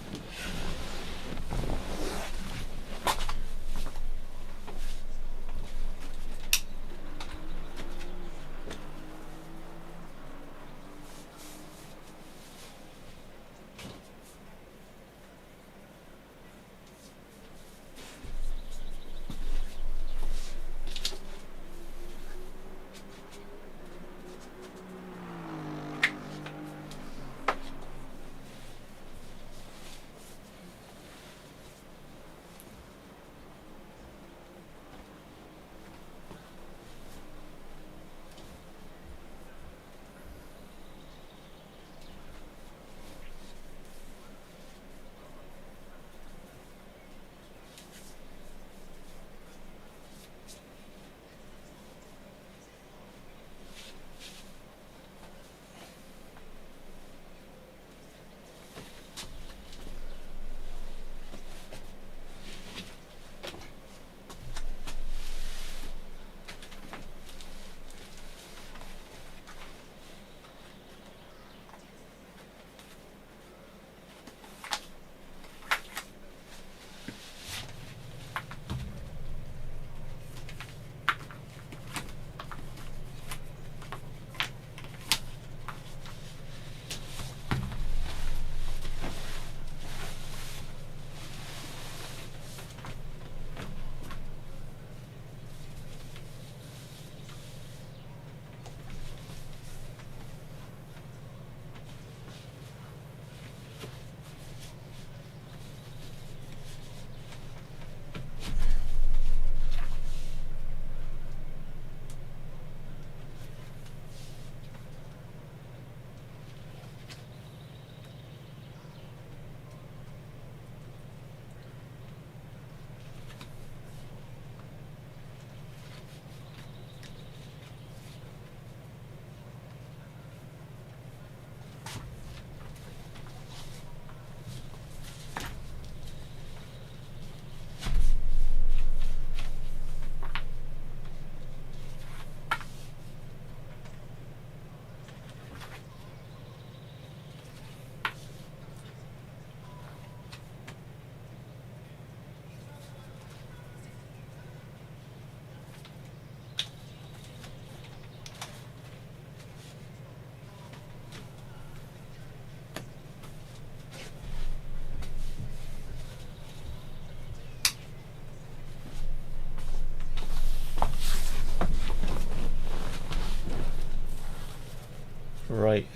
Right.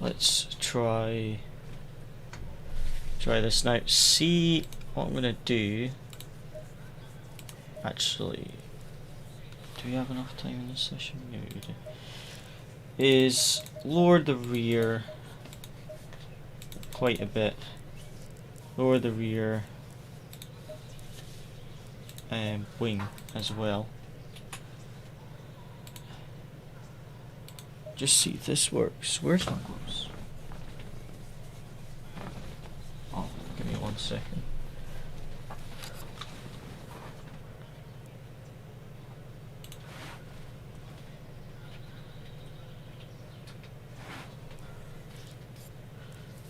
Let's try this now. See what I'm gonna do. Actually, do we have enough time in this session? Yeah, we do. Is lower the rear quite a bit. Lower the rear wing as well. Just see if this works. Where's my gloves? Oh, give me 1 second.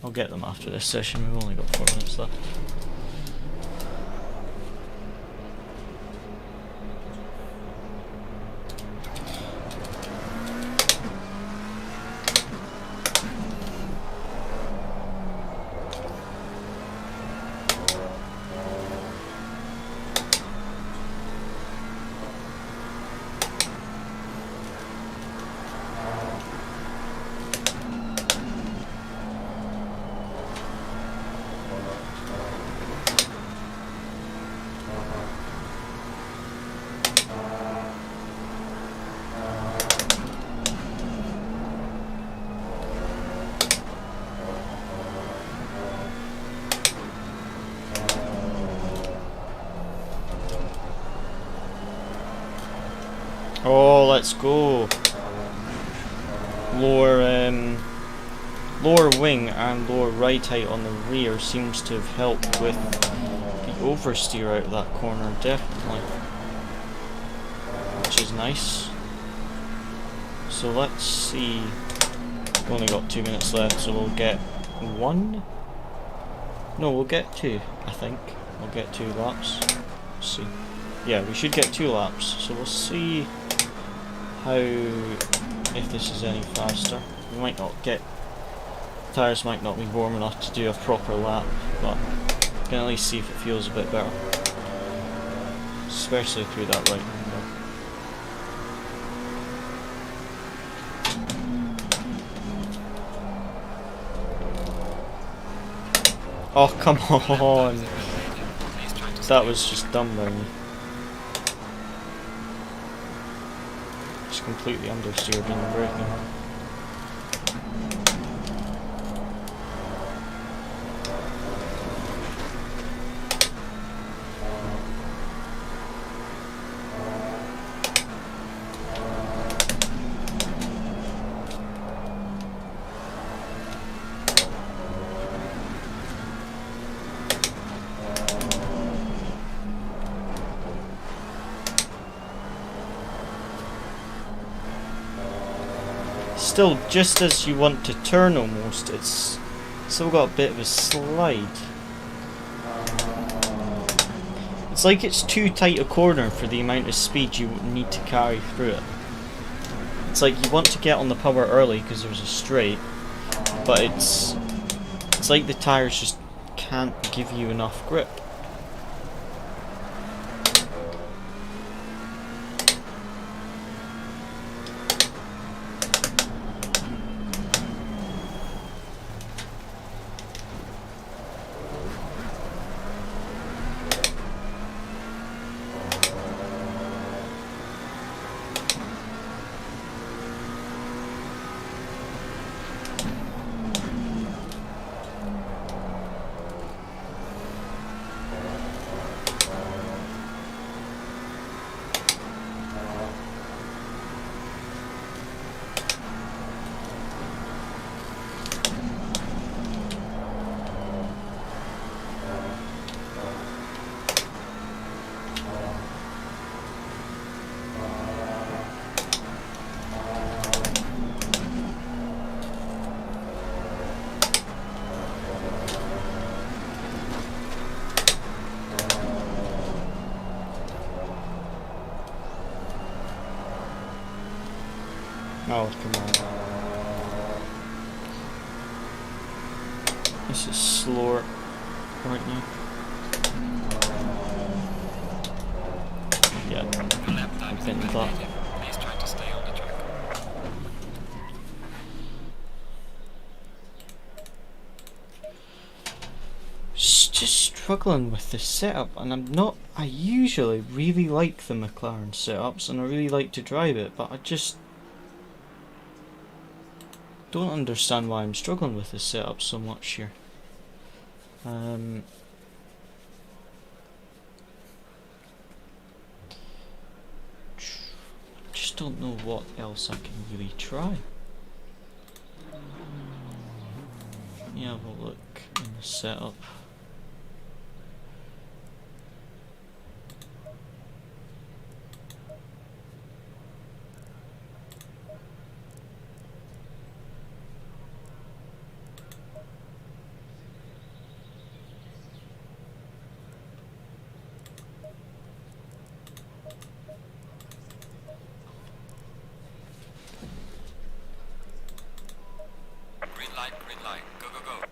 I'll get them after this session. We've only got 4 minutes left. Oh, let's go. Lower wing and lower ride height on the rear seems to have helped with the oversteer out of that corner, definitely. Which is nice. So let's see. We've only got 2 minutes left, so we'll get 1? No, we'll get 2, I think. We'll get 2 laps. Let's see. Yeah, we should get 2 laps, so we'll see how, if this is any faster. We might not get, tyres might not be warm enough to do a proper lap, but we can at least see if it feels a bit better, especially through that right window. Oh, come on! That was just dumb by me. Just completely understeered and braking. Still, just as you want to turn almost, it's still got a bit of a slide. It's like it's too tight a corner for the amount of speed you need to carry through it. It's like you want to get on the power early because there's a straight, but it's like the tyres just can't give you enough grip. Oh, come on. This is slower right now. Yeah, I've been that. Please try to stay on the track. struggling with the setup, and I usually really like the McLaren setups and I really like to drive it, but I just don't understand why I'm struggling with this setup so much here. I just don't know what else I can really try. Let me have a look in the setup. Green light, go, go, go.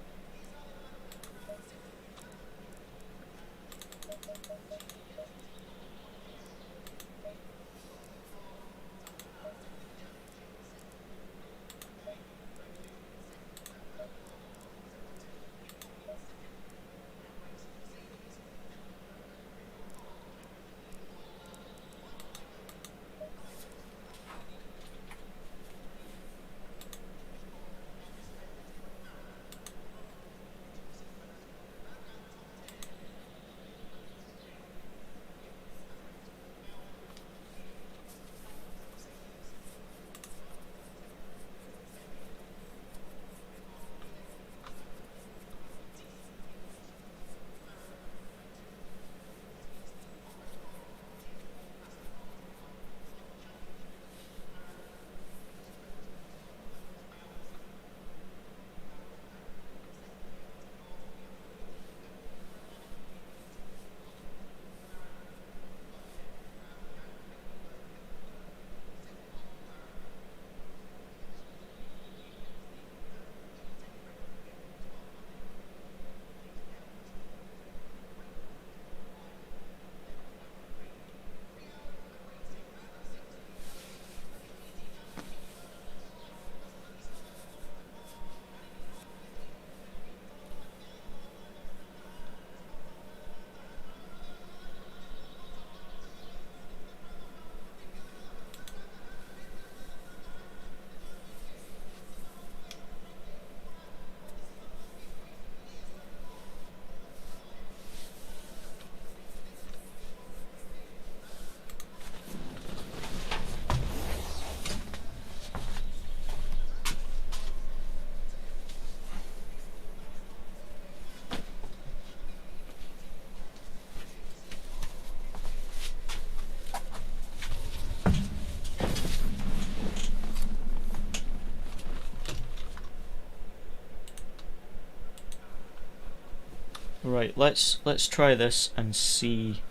Right, let's try this and see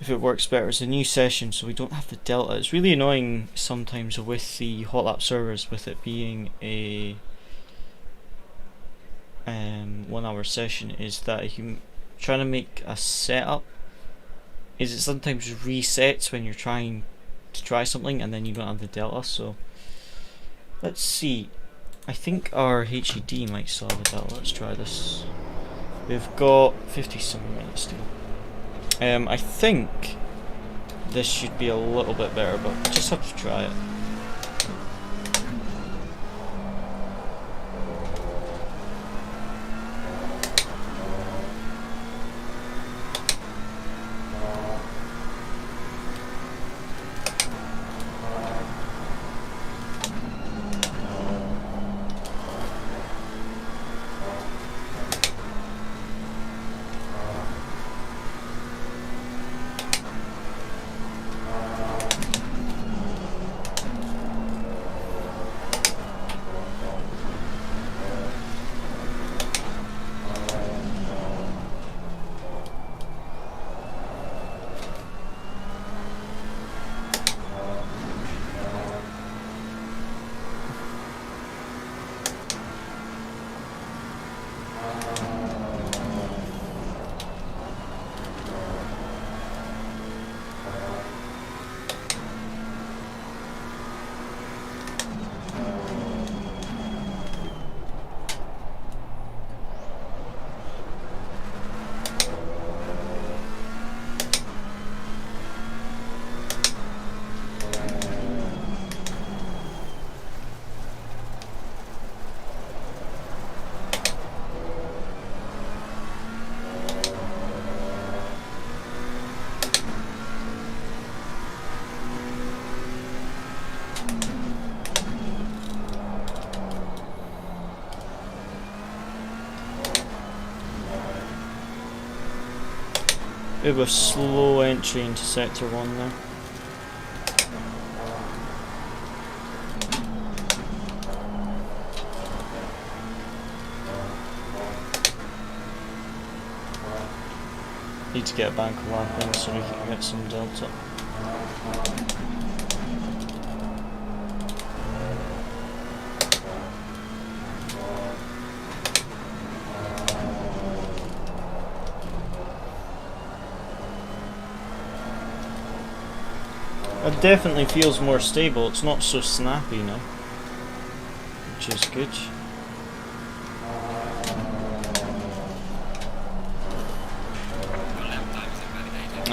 if it works better. It's a new session, so we don't have the delta. It's really annoying sometimes with the hotlap servers, with it being a 1 hour session, is that if you trying to make a setup, is it sometimes resets when you're trying to try something and then you don't have the delta. So let's see. I think our HED might still have the delta. Let's try this. We've got 57 minutes to go. I think this should be a little bit better, but we just have to try it. Bit of a slow entry into sector 1 there. Need to get a bank of lapping so we can get some delta. It definitely feels more stable, it's not so snappy now, which is good.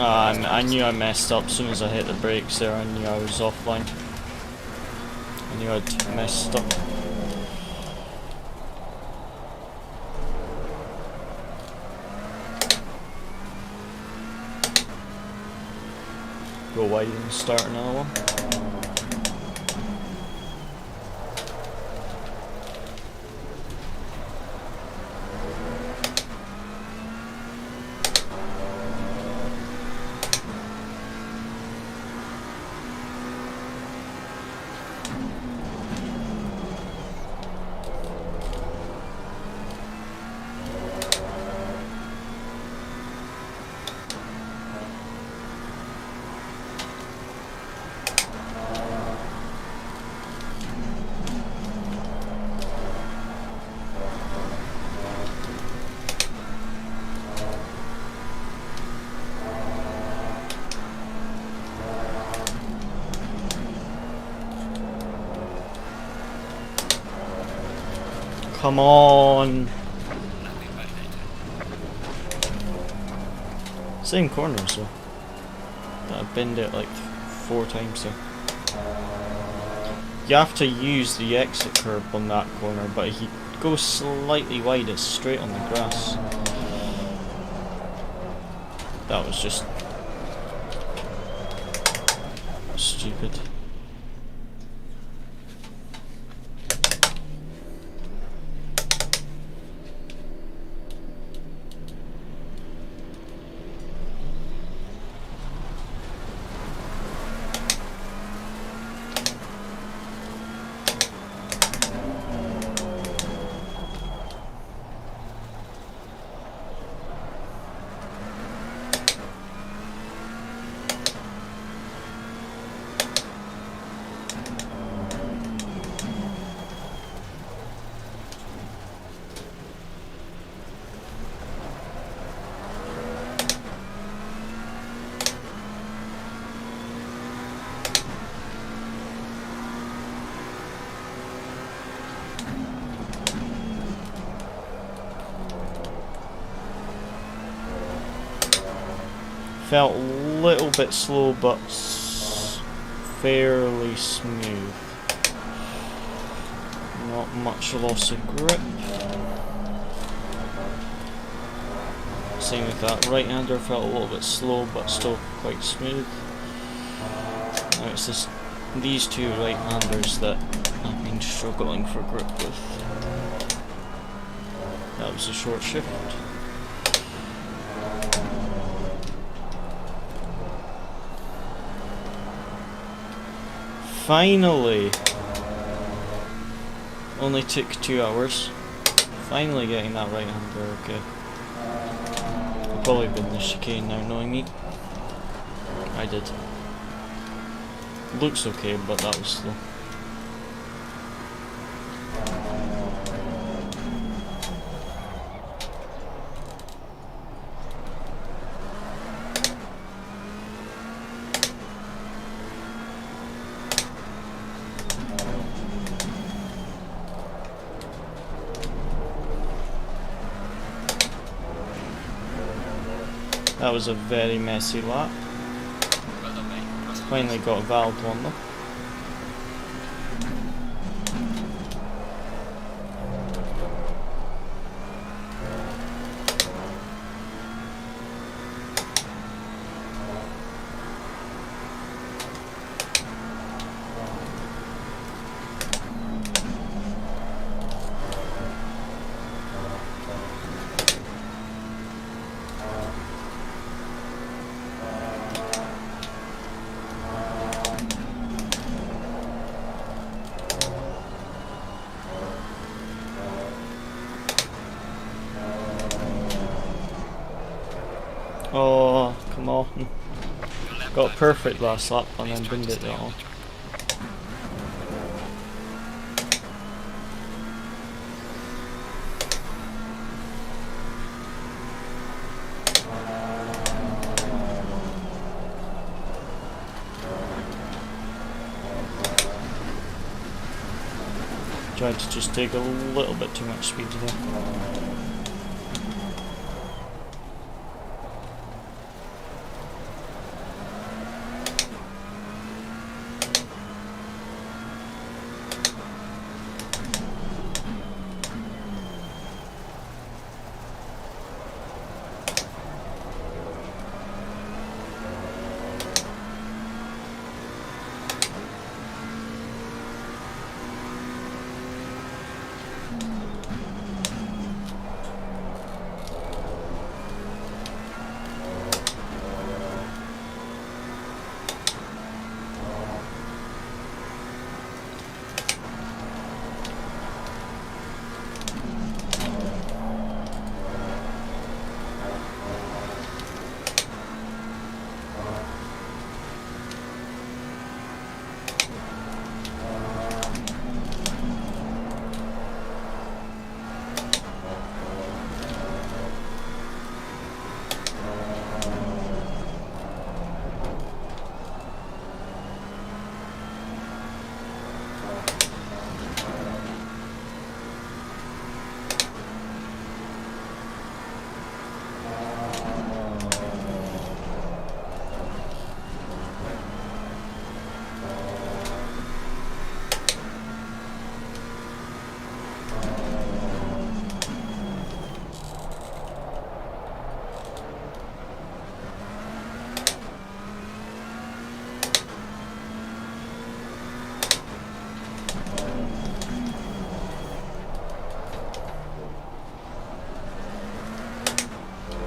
I knew I messed up as soon as I hit the brakes there. I knew I was offline. I knew I'd messed up. Go wide and start another one. Come on! Same corners though. I bend it like 4 times there. You have to use the exit curb on that corner, but if you go slightly wide, it's straight on the grass. That was just stupid. Felt a little bit slow, but fairly smooth. Not much loss of grip. Same with that right-hander, felt a little bit slow, but still quite smooth. Now it's just these two right-handers that I've been struggling for grip with. That was a short shift. Finally! Only took 2 hours. Finally getting that right hander okay. I've probably been the chicane now knowing me. I did. Looks okay, but that was slow. That was a very messy lap. Finally got a valved one though. Oh, come on. Your lap Got time perfect is already last lap late. and then Please try binned to it stay on all. the track. Tried to just take a little bit too much speed today.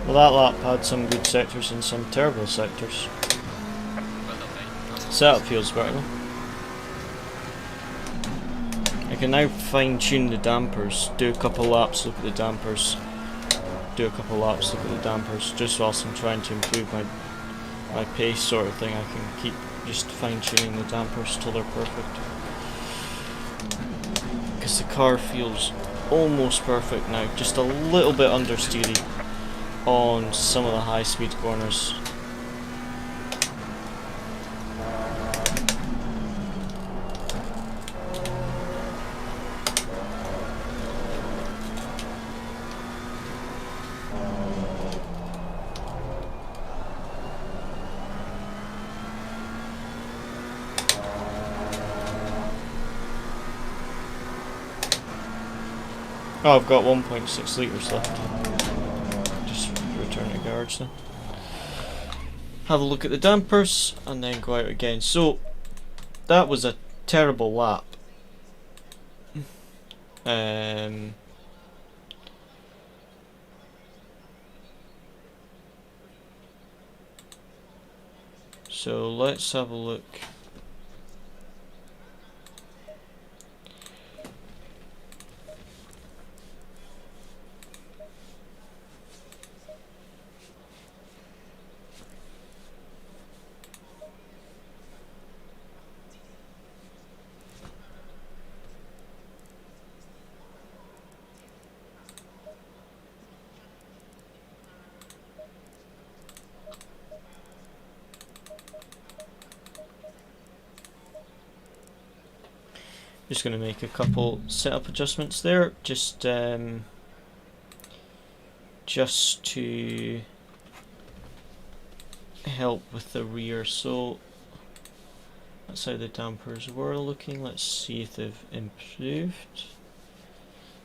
Well, that lap had some good sectors and some terrible sectors. Well done, mate. Setup feels better though. I can now fine tune the dampers, do a couple laps, look at the dampers, do a couple laps, look at the dampers, just whilst I'm trying to improve my pace sort of thing. I can keep just fine tuning the dampers till they're perfect. Because the car feels almost perfect now, just a little bit understeery on some of the high speed corners. Oh, I've got 1.6 litres left. Just return to garage then. Have a look at the dampers and then go out again. So that was a terrible lap. So let's have a look. Just going to make a couple setup adjustments there, just to help with the rear. So that's how the dampers were looking. Let's see if they've improved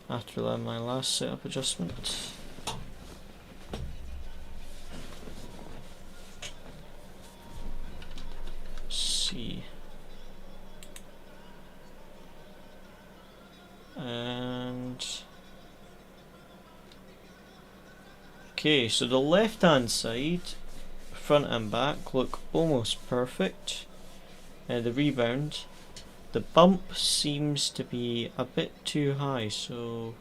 after my last setup adjustment. Let's see. And okay, so the left hand side, front and back, look almost perfect. The rebound, the bump seems to be a bit too high, so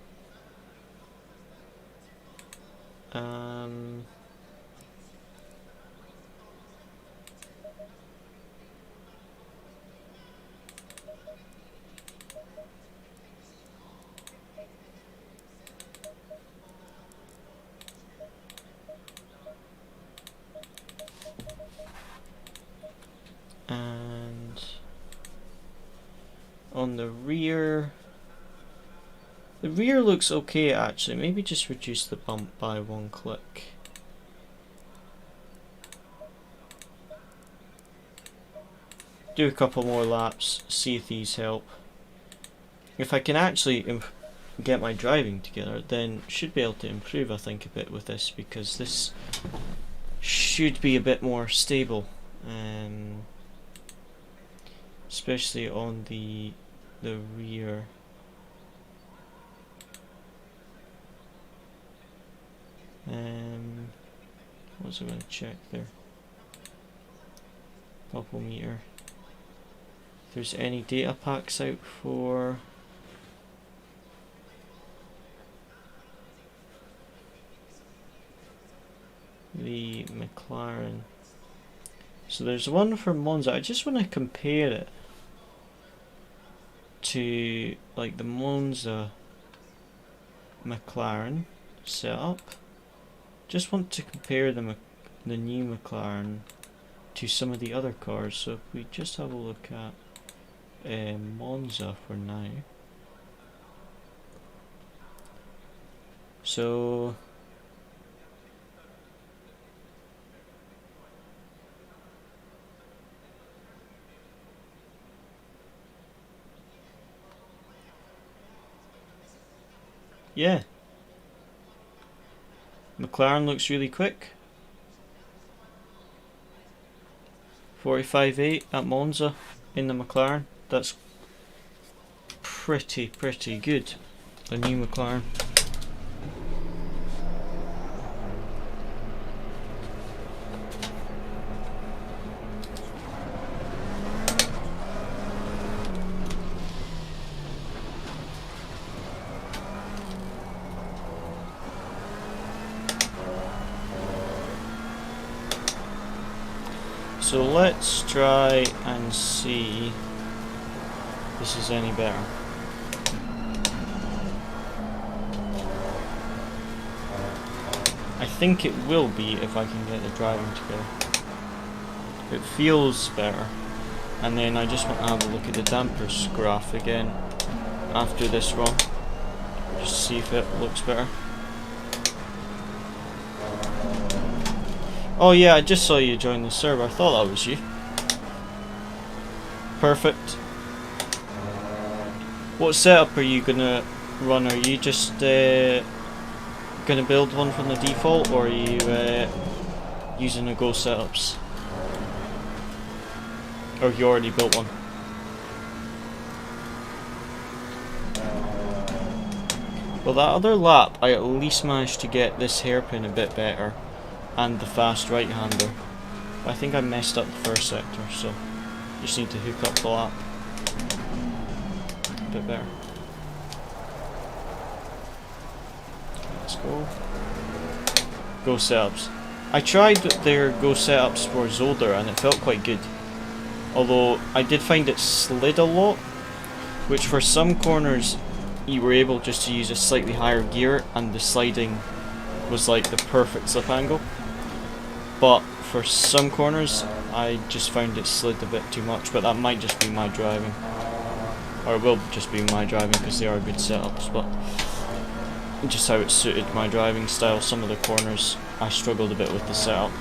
on the rear. The rear looks okay actually. Maybe just reduce the bump by 1 click. Do a couple more laps, see if these help. If I can actually get my driving together, then should be able to improve, I think, a bit with this, because this should be a bit more stable, especially on the rear. What was I going to check there? Couple meter. If there's any data packs out for the McLaren. So there's one for Monza. I just want to compare it to like the Monza McLaren setup. Just want to compare the new McLaren to some of the other cars. So if we just have a look at Monza for now. So yeah, McLaren looks really quick. 45.8 at Monza in the McLaren. That's pretty good. The new McLaren. So let's try and see if this is any better. I think it will be if I can get the driving together. It feels better. And then I just want to have a look at the dampers graph again after this run. Just see if it looks better. Oh yeah, I just saw you join the server. I thought that was you. Perfect. What setup are you gonna run? Are you just gonna build one from the default, or are you using the Go setups? Or you already built one? Well, that other lap, I at least managed to get this hairpin a bit better. And the fast right-hander. I think I messed up the first sector, so just need to hook up the lap a bit better. Let's go. Go setups. I tried their Go setups for Zolder and it felt quite good. Although I did find it slid a lot, which for some corners you were able just to use a slightly higher gear and the sliding was like the perfect slip angle. But for some corners, I just found it slid a bit too much, but that might just be my driving. Or it will just be my driving because they are good setups, but just how it suited my driving style. Some of the corners, I struggled a bit with the setup.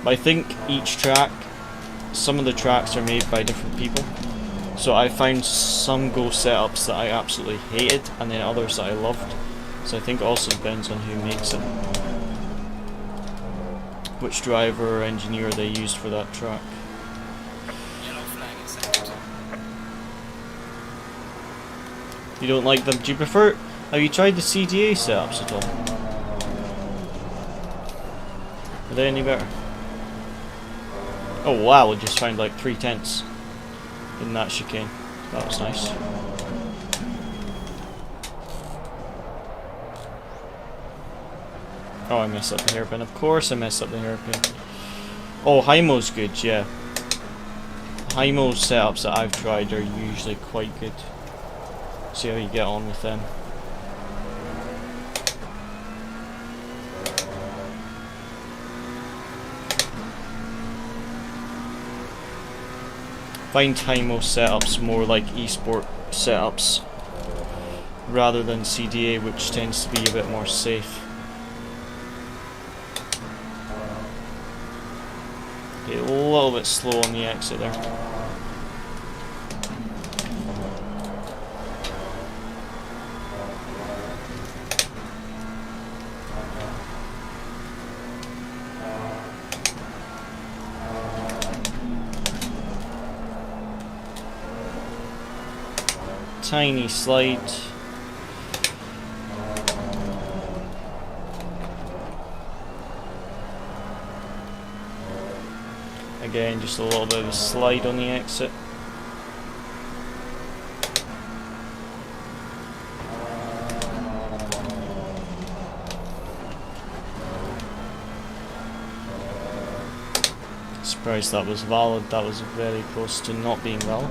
But I think each track, some of the tracks are made by different people. So I found some Go setups that I absolutely hated, and then others that I loved. So I think it also depends on who makes it. Which driver or engineer they used for that track. Yellow flag is set. You don't like them? Do you prefer... Have you tried the CDA setups at all? Are they any better? Oh wow, I just found like 3/10 in that chicane. That was nice. Oh, I messed up the hairpin. Of course I messed up the hairpin. Oh, Hymo's good, yeah. Hymo setups that I've tried are usually quite good. See how you get on with them. find Hymo setups more like esport setups rather than CDA, which tends to be a bit more safe. Okay, a little bit slow on the exit there. Tiny slide. Again, just a little bit of a slide on the exit. Surprised that was valid. That was very close to not being valid.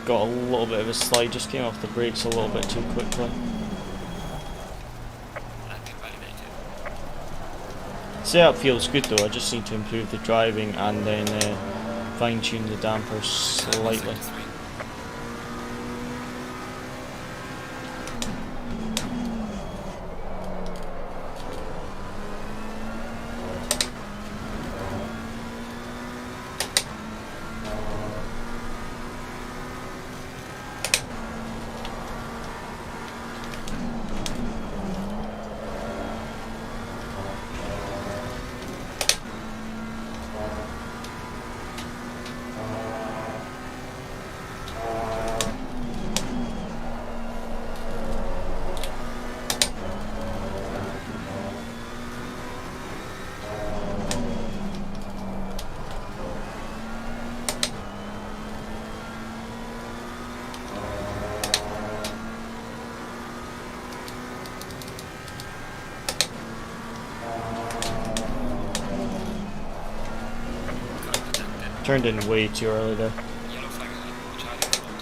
Got a little bit of a slide, just came off the brakes a little bit too quickly. Setup feels good though, I just need to improve the driving and then fine tune the dampers slightly. Turned in way too early there. Yellow flag ahead. Charlie front.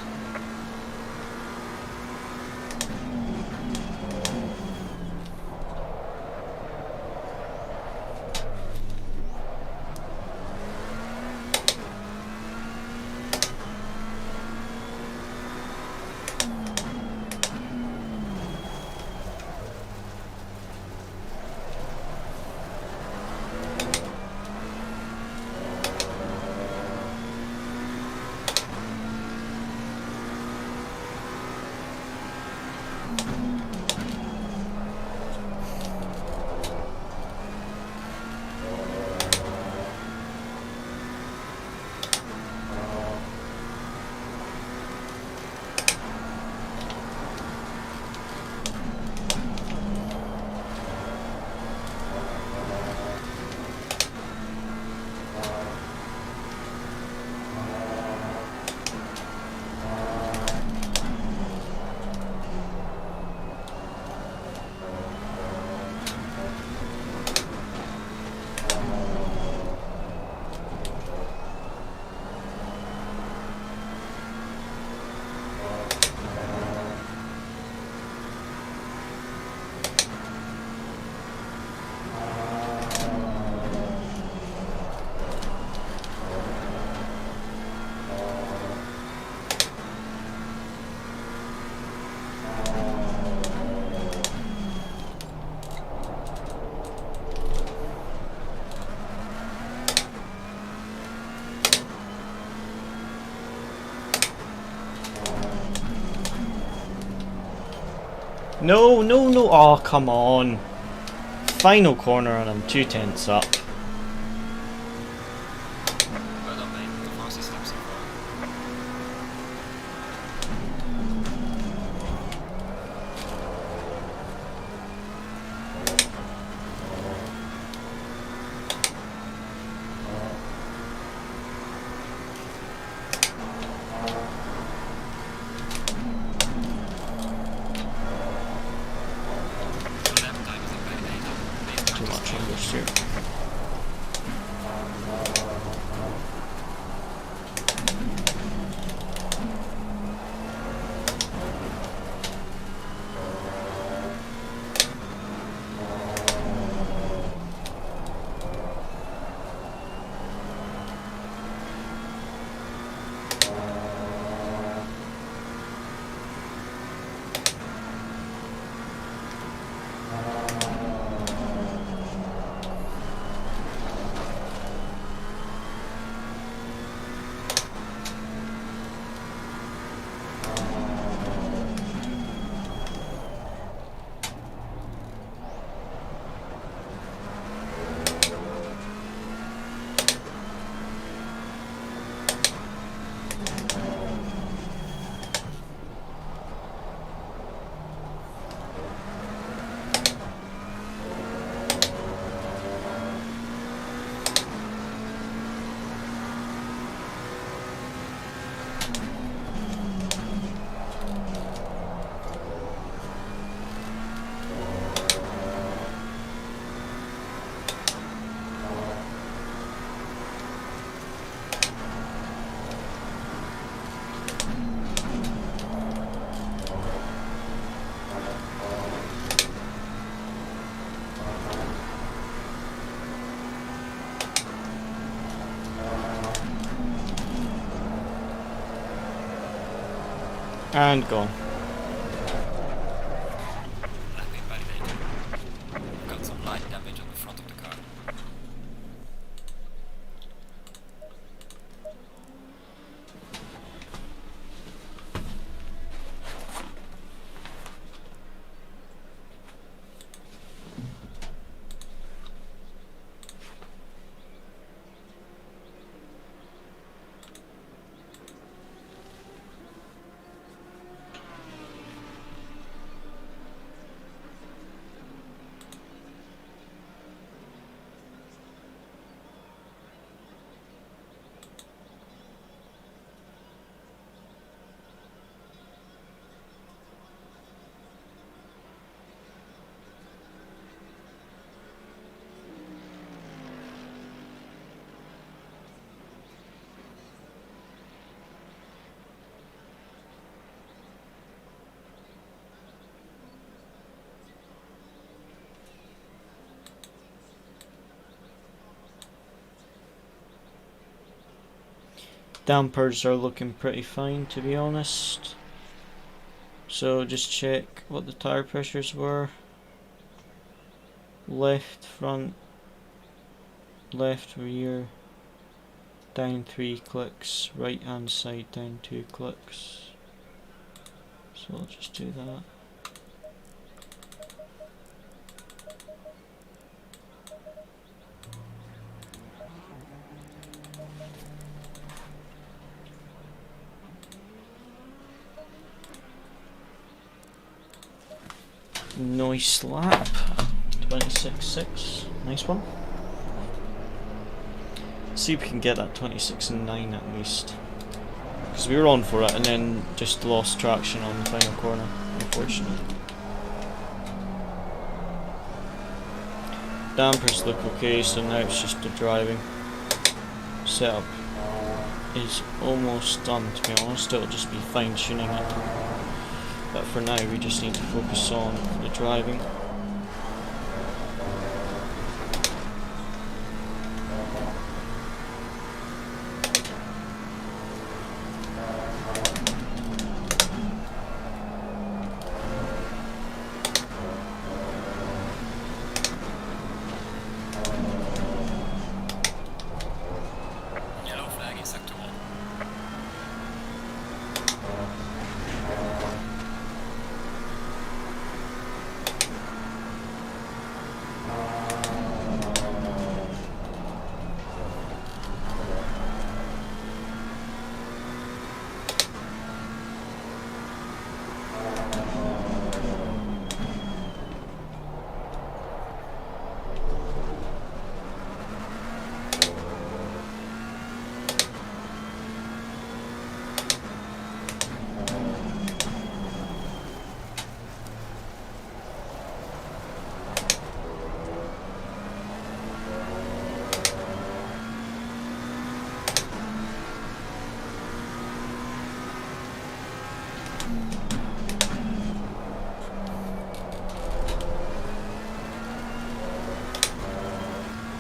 No, no, no. Oh, come on. Final corner and I'm 2/10 up. Well done, mate. The fastest lap so far. Too much English here. And gone. Lapping validated. Got some light damage on the front of the car. Dampers are looking pretty fine, to be honest. So just check what the tire pressures were. Left front, left rear, down 3 clicks, right hand side down 2 clicks. So I'll just do that. Nice lap, 26.6, nice one. See if we can get that 26.9 at least. Because we were on for it and then just lost traction on the final corner, unfortunately. Dampers look okay, so now it's just the driving. Setup is almost done, to be honest. It'll just be fine tuning it. But for now we just need to focus on the driving. Yellow flag in sector 1.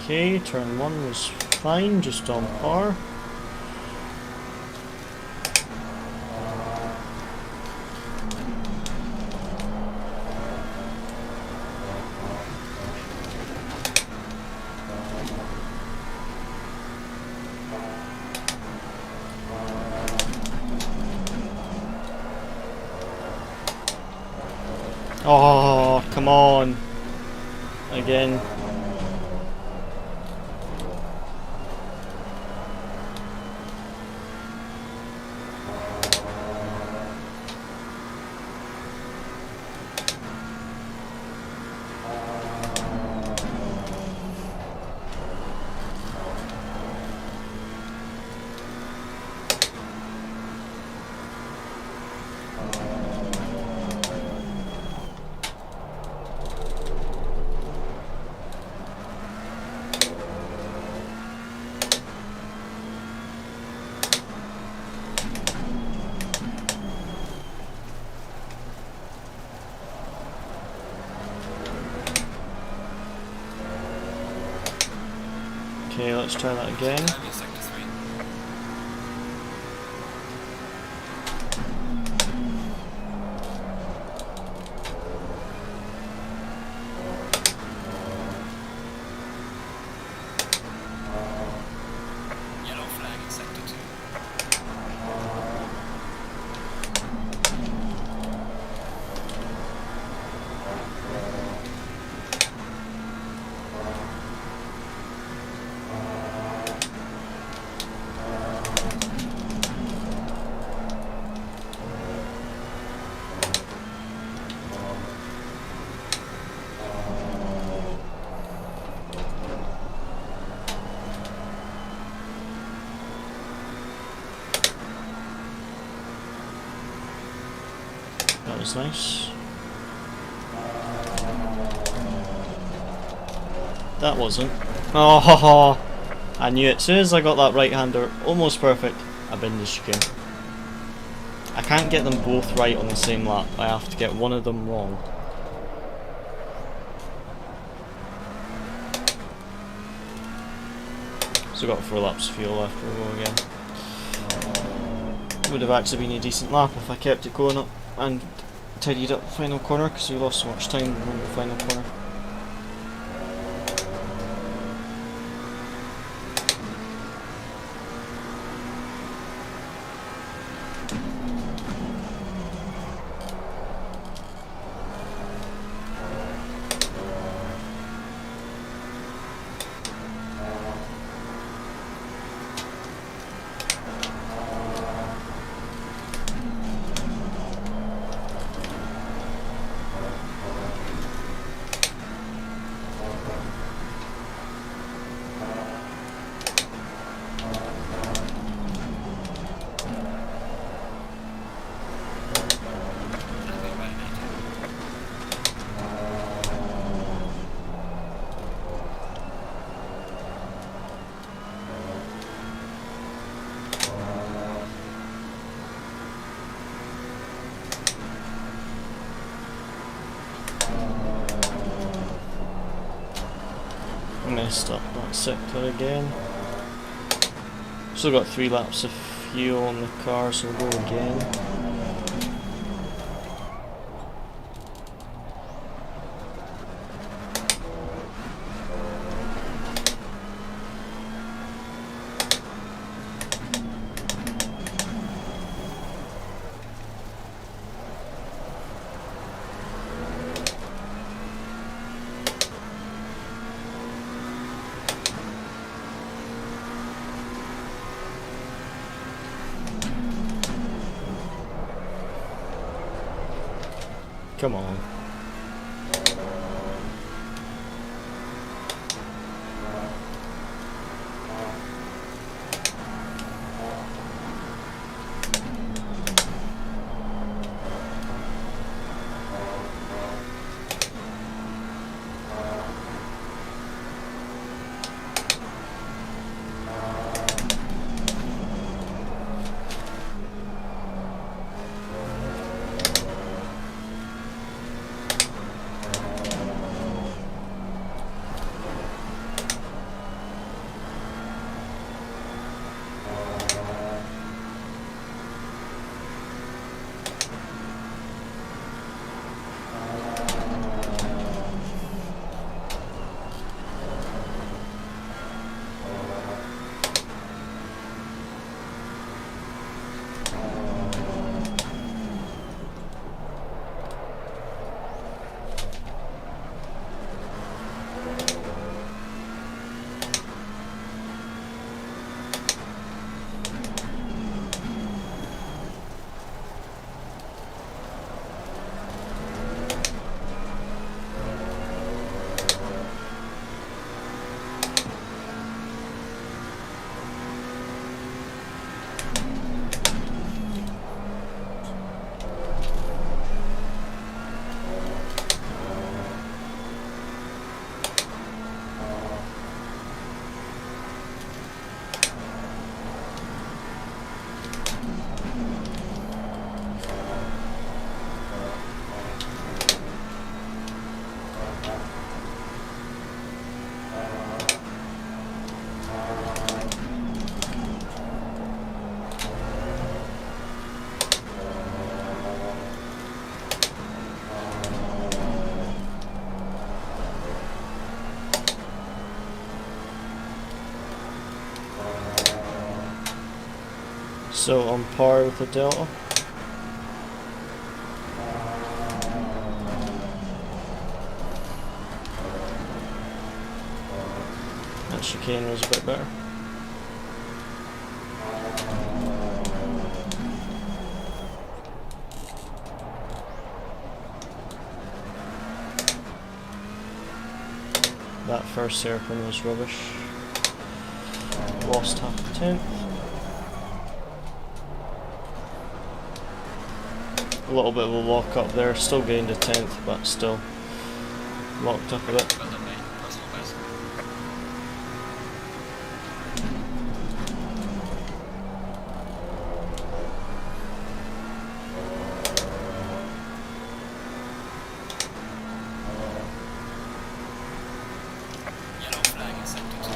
Okay, turn 1 was fine, just on par. Oh, come on. Again. Okay, let's try that again. Flag in sector 3. That was nice. That wasn't. Oh, ha, ha. I knew it. As soon as I got that right-hander almost perfect, I binned the chicane. I can't get them both right on the same lap. I have to get one of them wrong. So got 4 laps of fuel left. We'll go again. Would have actually been a decent lap if I kept it going up and tidied up the final corner, because we lost so much time on the final corner. Messed up that sector again. Still got 3 laps of fuel on the car, so we'll go again. Come on. So on par with the Delta. That chicane was a bit better. That first hairpin was rubbish. Lost half a tenth. A little bit of a lock up there, still gained a 10th, but still locked up a bit. Well done, mate. Personal best. Yellow flag accepted.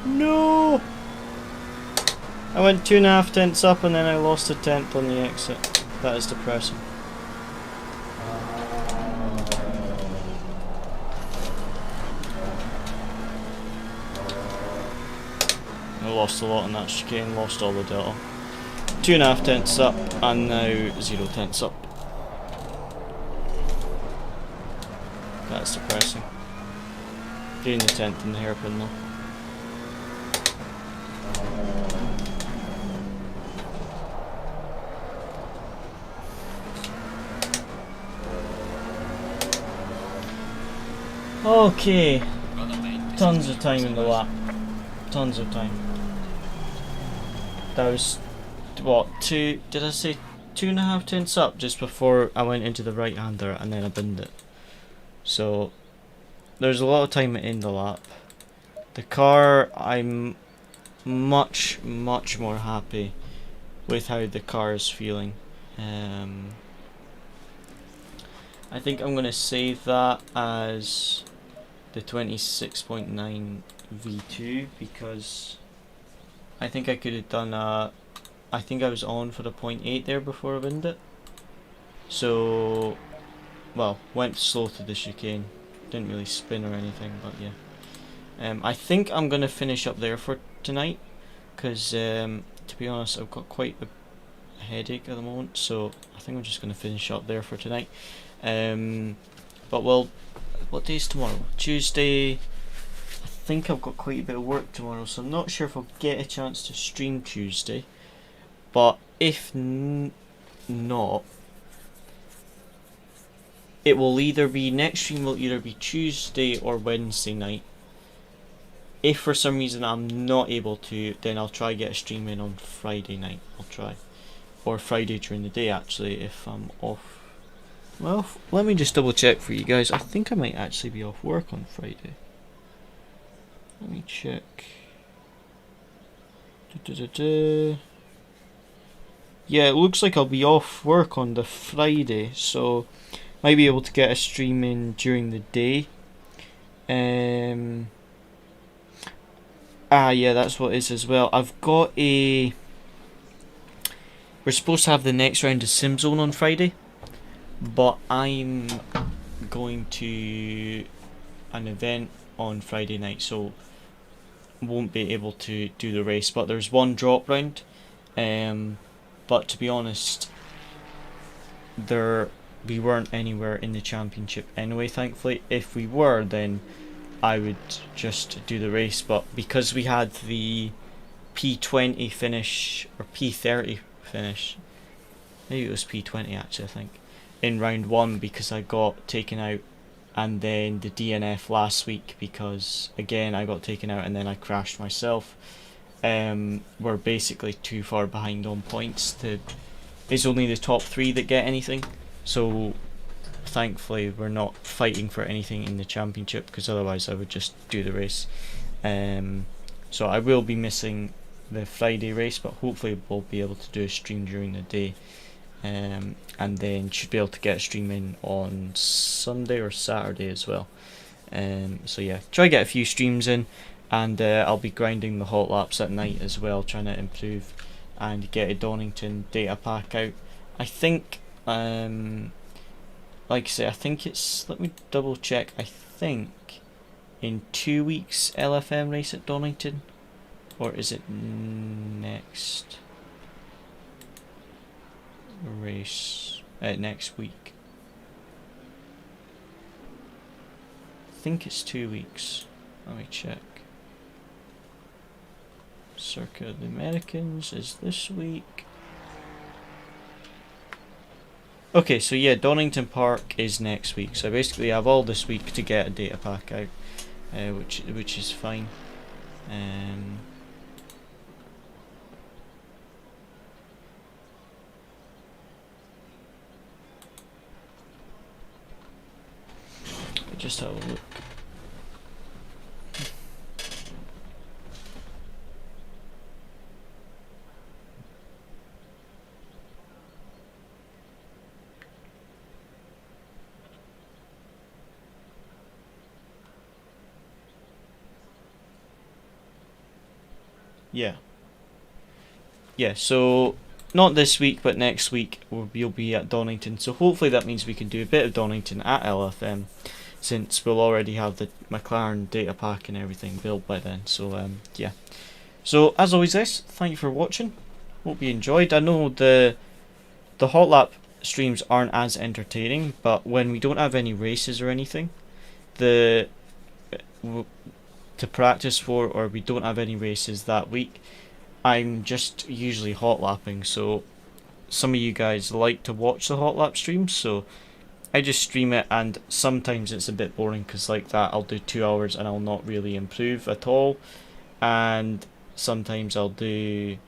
No! I went 2.5 tenths up and then I lost a tenth on the exit. That is depressing. I lost a lot in that chicane, lost all the delta. 2.5 tenths up and now 0 tenths up. That's depressing. Gained the 10th in the hairpin though. Okay, Well done, mate. This tons is of time in the personal lap. Tons of time. That was, what, did I say 2.5 tenths up just before I went into the right hander and then I binned it. So, there's a lot of time in the lap. The car, I'm much more happy with how the car is feeling. I think I'm going to save that as the 26.9 V2 because I think I could have done I think I was on for the 0.8 there before I binned it. So, well, went slow to the chicane. Didn't really spin or anything, but yeah. I think I'm going to finish up there for tonight because to be honest I've got quite a headache at the moment, so I think I'm just going to finish up there for tonight. But well, what day is tomorrow? Tuesday. I think I've got quite a bit of work tomorrow, so I'm not sure if I'll get a chance to stream Tuesday. But if not, it will either be, next stream will either be Tuesday or Wednesday night. If for some reason I'm not able to, then I'll try get a stream in on Friday night. I'll try. Or Friday during the day actually, if I'm off. Well, let me just double check for you guys. I think I might actually be off work on Friday. Let me check. Yeah, it looks like I'll be off work on the Friday, so might be able to get a stream in during the day. Yeah, that's what it is as well. I've got a... We're supposed to have the next round of SimZone on Friday, but I'm going to an event on Friday night, so won't be able to do the race. But there's one drop round, but to be honest, we weren't anywhere in the championship anyway, thankfully. If we were, then I would just do the race, but because we had the P20 finish, or P30 finish, maybe it was P20 actually, I think, in round 1 because I got taken out, and then the DNF last week because again I got taken out and then I crashed myself. We're basically too far behind on points to, it's only the top 3 that get anything, so thankfully we're not fighting for anything in the championship because otherwise I would just do the race. So I will be missing the Friday race, but hopefully we'll be able to do a stream during the day, and then should be able to get a stream in on Sunday or Saturday as well. So yeah, try to get a few streams in, and I'll be grinding the hot laps at night as well, trying to improve and get a Donington data pack out. I think like I say, I think it's, let me double check, I think in 2 weeks LFM race at Donington, or is it next race, next week? think it's 2 weeks. Let me check. Circuit of the Americans is this week. Okay, so yeah, Donington Park is next week. So I basically have all this week to get a data pack out, which is fine. Just have a look. Yeah, so not this week, but next week we'll be at Donington. So hopefully that means we can do a bit of Donington at LFM, since we'll already have the McLaren data pack and everything built by then. So yeah. So as always, guys, thank you for watching. Hope you enjoyed. I know the hot lap streams aren't as entertaining, but when we don't have any races or anything, to practice for, or we don't have any races that week, I'm just usually hot lapping. So some of you guys like to watch the hot lap streams, so I just stream it, and sometimes it's a bit boring because like that I'll do 2 hours and I'll not really improve at all, and sometimes I'll do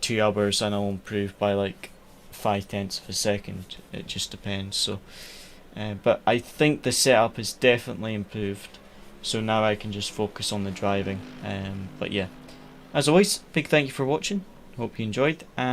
2 hours and I'll improve by like 0.5 of a second. It just depends. So but I think the setup is definitely improved, so now I can just focus on the driving. But yeah, as always, big thank you for watching. Hope you enjoyed, and